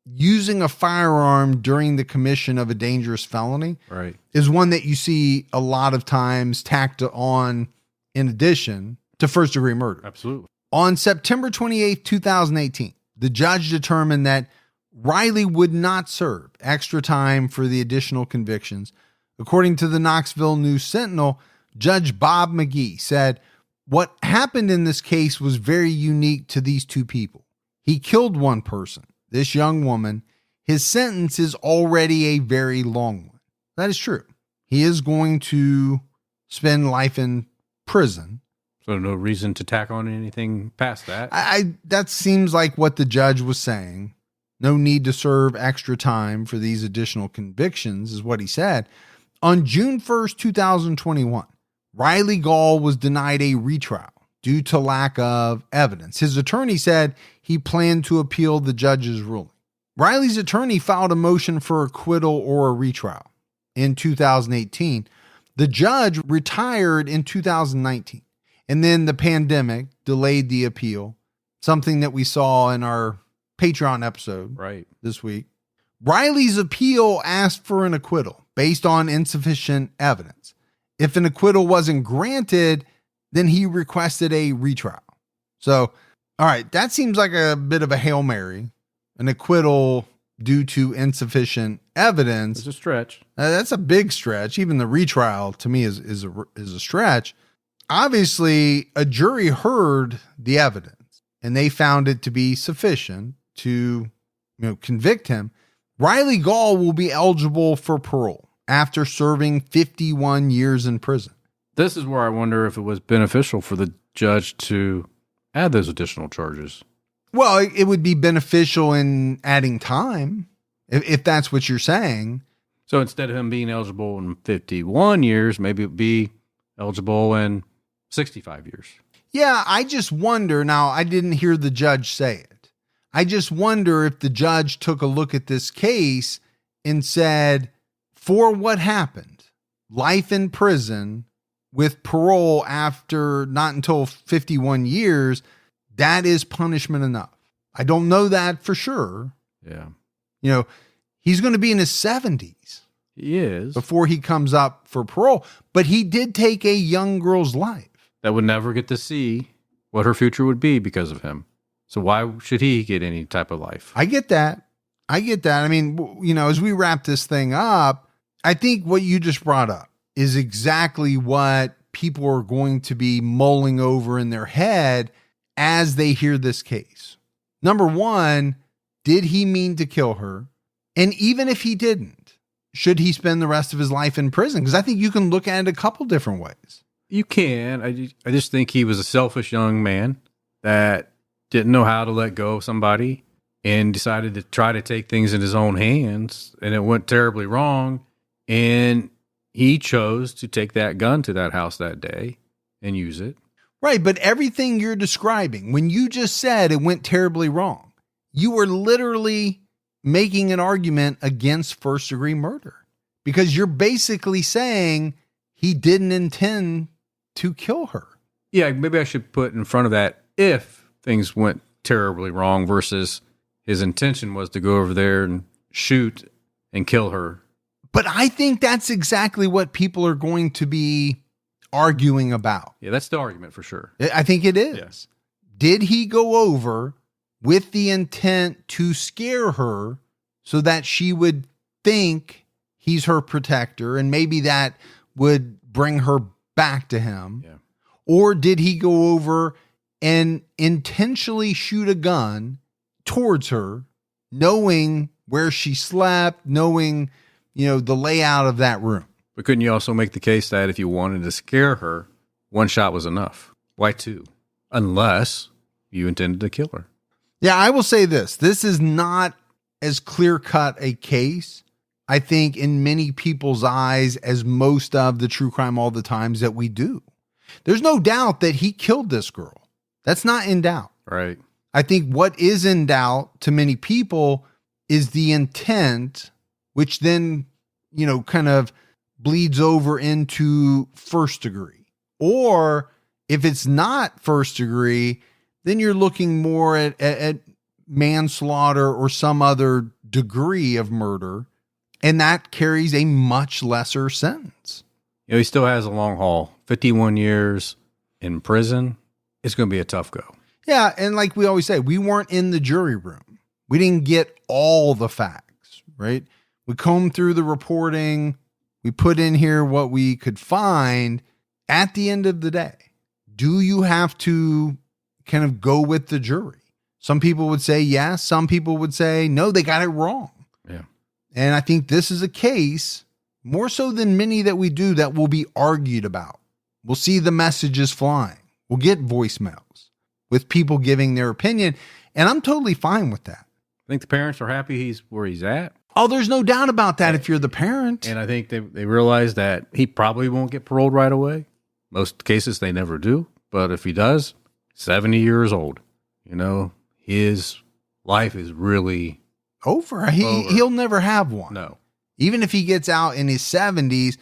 using a firearm during the commission of a dangerous felony, right, is one that you see a lot of times tacked on in addition to first-degree murder. Absolutely. On September 28th, 2018, the judge determined that Riley would not serve extra time for the additional convictions. According to the Knoxville News-Sentinel, Judge Bob McGee said, "What happened in this case was very unique to these two people. He killed one person, this young woman. His sentence is already a very long one." That is true. He is going to spend life in prison. So no reason to tack on anything past that. That seems like what the judge was saying. No need to serve extra time for these additional convictions is what he said. On June 1st, 2021, Riley Gaul was denied a retrial due to lack of evidence. His attorney said he planned to appeal the judge's ruling. Riley's attorney filed a motion for acquittal or a retrial in 2018. The judge retired in 2019, and then the pandemic delayed the appeal, something that we saw in our Patreon episode this week. Riley's appeal asked for an acquittal based on insufficient evidence. If an acquittal wasn't granted, then he requested a retrial. So, all right, that seems like a bit of a Hail Mary. An acquittal due to insufficient evidence. It's a stretch. That's a big stretch. Even the retrial to me is a stretch. Obviously, a jury heard the evidence and they found it to be sufficient to, convict him. Riley Gaul will be eligible for parole after serving 51 years in prison. This is where I wonder if it was beneficial for the judge to add those additional charges. Well, it would be beneficial in adding time, if that's what you're saying. So instead of him being eligible in 51 years, maybe it would be eligible in 65 years. Yeah, I just wonder. Now, I didn't hear the judge say it. I just wonder if the judge took a look at this case and said, for what happened, life in prison with parole after not until 51 years, that is punishment enough. I don't know that for sure. Yeah. He's going to be in his 70s. He is. Before he comes up for parole. But he did take a young girl's life. That would never get to see what her future would be because of him. So why should he get any type of life? I get that. I mean, as we wrap this thing up, I think what you just brought up is exactly what people are going to be mulling over in their head as they hear this case. Number one, did he mean to kill her? And even if he didn't, should he spend the rest of his life in prison? Because I think you can look at it a couple different ways. You can. I just think he was a selfish young man that didn't know how to let go of somebody and decided to try to take things in his own hands, and it went terribly wrong. And he chose to take that gun to that house that day and use it. Right. But everything you're describing, when you just said it went terribly wrong, you were literally making an argument against first-degree murder because you're basically saying he didn't intend to kill her. Yeah, maybe I should put in front of that if things went terribly wrong versus his intention was to go over there and shoot and kill her. But I think that's exactly what people are going to be arguing about. Yeah, that's the argument for sure. I think it is. Yes. Did he go over with the intent to scare her so that she would think he's her protector and maybe that would bring her back to him? Yeah. Or did he go over and intentionally shoot a gun towards her, knowing where she slept, knowing, the layout of that room? But couldn't you also make the case that if you wanted to scare her, one shot was enough? Why two? Unless you intended to kill her. Yeah, I will say this. This is not as clear-cut a case, I think, in many people's eyes as most of the true crime all the times that we do. There's no doubt that he killed this girl. That's not in doubt. Right. I think what is in doubt to many people is the intent, which then, kind of bleeds over into first degree. Or if it's not first degree, then you're looking more at manslaughter or some other degree of murder, and that carries a much lesser sentence. He still has a long haul. 51 years in prison. It's going to be a tough go. Yeah, and like we always say, we weren't in the jury room. We didn't get all the facts, right? We combed through the reporting. We put in here what we could find. At the end of the day, do you have to kind of go with the jury? Some people would say yes. Some people would say no, they got it wrong. Yeah. And I think this is a case, more so than many that we do, that will be argued about. We'll see the messages flying. We'll get voicemails with people giving their opinion. And I'm totally fine with that. I think the parents are happy he's where he's at. Oh, there's no doubt about that if you're the parent. And I think they realize that he probably won't get paroled right away. Most cases they never do. But if he does, 70 years old, his life is really over. He'll never have one. No. Even if he gets out in his 70s,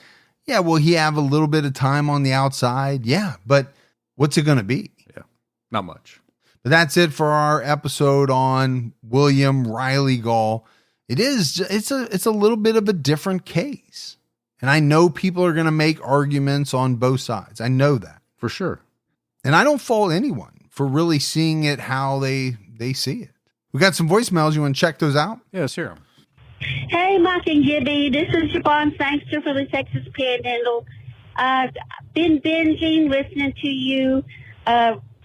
yeah, will he have a little bit of time on the outside? Yeah, but what's it going to be? Yeah, not much. But that's it for our episode on William Riley Gaul. It's a little bit of a different case. And I know people are going to make arguments on both sides. I know that. For sure. And I don't fault anyone for really seeing it how they see it. We got some voicemails. You want to check those out? Yeah, let's hear them. Hey, Mike and Gibby. This is Siobhan Sangster for the Texas Panhandle. I've been binging, listening to you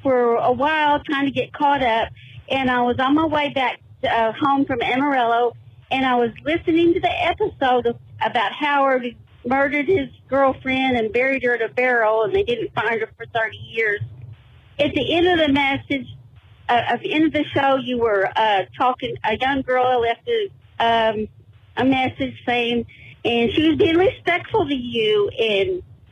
for a while, trying to get caught up. And I was on my way back home from Amarillo, and I was listening to the episode about Howard murdered his girlfriend and buried her in a barrel, and they didn't find her for 30 years. At the end of the message, at the end of the show, you were talking. A young girl left a message saying, and she was being respectful to you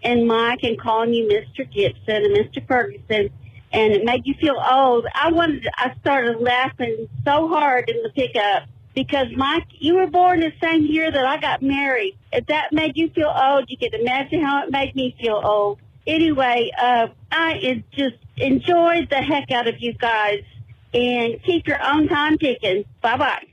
and Mike, and calling you Mr. Gibson and Mr. Ferguson, and it made you feel old. I started laughing so hard in the pickup because, Mike, you were born the same year that I got married. If that made you feel old, you can imagine how it made me feel old. Anyway, I just enjoyed the heck out of you guys, and keep your own time ticking. Bye-bye.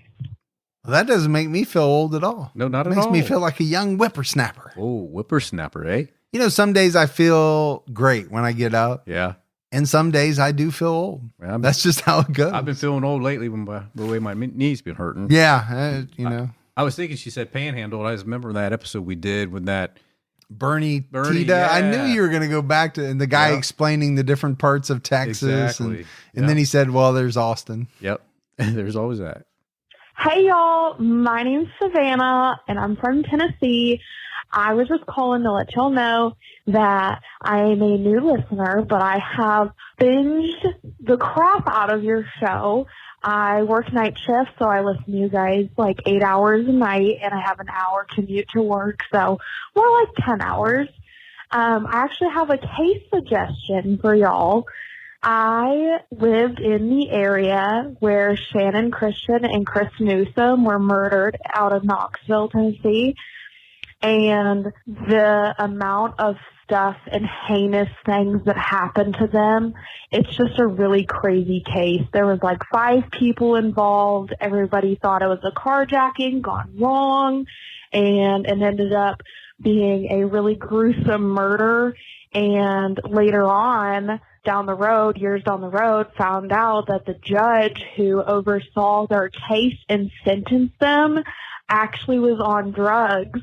Well, that doesn't make me feel old at all. No, not at all. Makes me feel like a young whippersnapper. Oh, whippersnapper, eh? Some days I feel great when I get up. Yeah. And some days I do feel old. Yeah, that's just how it goes. I've been feeling old lately when the way my knees been hurting. Yeah, I was thinking she said panhandle. I just remember that episode we did with that Bernie Tita. Yeah. I knew you were going to go back to and the guy explaining the different parts of Texas. Exactly. And then he said, well, there's Austin. Yep. There's always that. Hey, y'all. My name's Savannah, and I'm from Tennessee. I was just calling to let y'all know that I am a new listener, but I have binged the crap out of your show. I work night shift, so I listen to you guys like 8 hours a night, and I have an hour commute to work, so more like 10 hours. I actually have a case suggestion for y'all. I lived in the area where Shannon Christian and Chris Newsom were murdered out of Knoxville, Tennessee. And the amount of stuff and heinous things that happened to them, it's just a really crazy case. There was like 5 people involved. Everybody thought it was a carjacking gone wrong, and it ended up being a really gruesome murder. and later on, years down the road, found out that the judge who oversaw their case and sentenced them actually was on drugs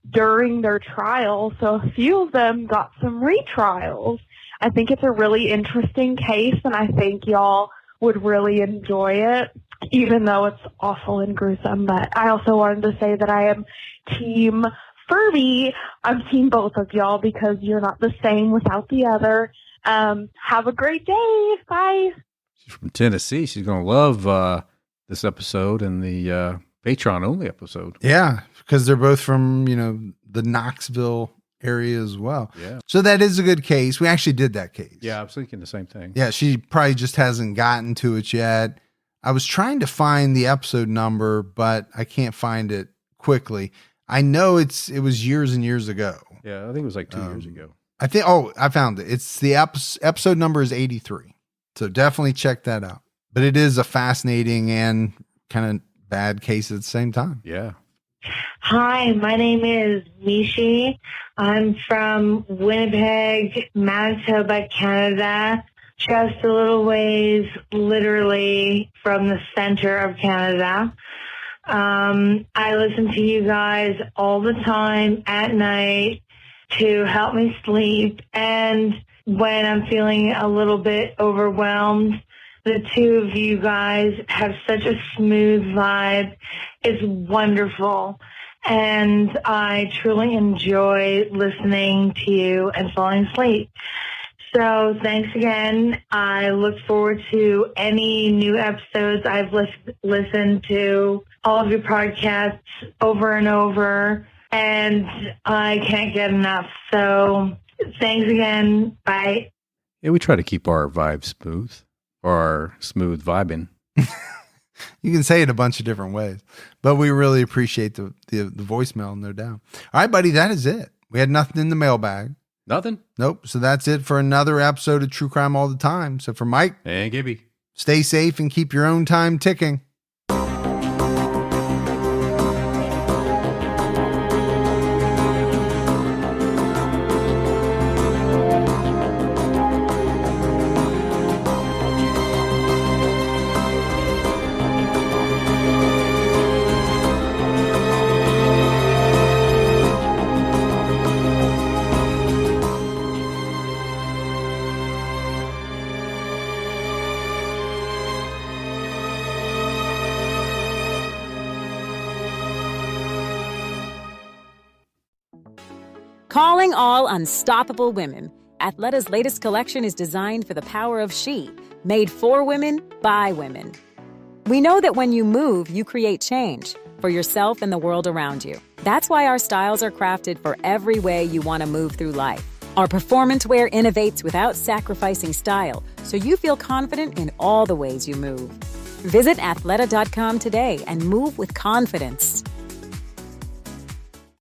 during their trial. So a few of them got some retrials. I think it's a really interesting case, and I think y'all would really enjoy it, even though it's awful and gruesome. But I also wanted to say that I am Team Furby. I'm team both of y'all because you're not the same without the other. Have a great day. Bye. She's from Tennessee. She's going to love this episode and the Patreon-only episode. Yeah, because they're both from, the Knoxville area as well. Yeah. So that is a good case. We actually did that case. Yeah, I was thinking the same thing. Yeah, she probably just hasn't gotten to it yet. I was trying to find the episode number, but I can't find it quickly. I know it was years and years ago. Yeah, I think it was like 2 years ago. I found it. It's the episode number is 83. So definitely check that out. But it is a fascinating and kind of bad case at the same time. Yeah. Hi, my name is Mishi. I'm from Winnipeg, Manitoba, Canada. Just a little ways, literally, from the center of Canada. I listen to you guys all the time at night to help me sleep. And when I'm feeling a little bit overwhelmed, the two of you guys have such a smooth vibe. It's wonderful. And I truly enjoy listening to you and falling asleep. So thanks again. I look forward to any new episodes. I've listened to all of your podcasts over and over, and I can't get enough. So thanks again. Bye. Yeah, we try to keep our vibe smooth, or our smooth vibing. You can say it a bunch of different ways, but we really appreciate the voicemail, no doubt. All right, buddy, that is it. We had nothing in the mailbag. Nothing? Nope. So that's it for another episode of True Crime All the Time. So for Mike and Gibby, stay safe and keep your own time ticking. Calling all unstoppable women. Athleta's latest collection is designed for the power of she, made for women, by women. We know that when you move, you create change for yourself and the world around you. That's why our styles are crafted for every way you want to move through life. Our performance wear innovates without sacrificing style, so you feel confident in all the ways you move. Visit athleta.com today and move with confidence.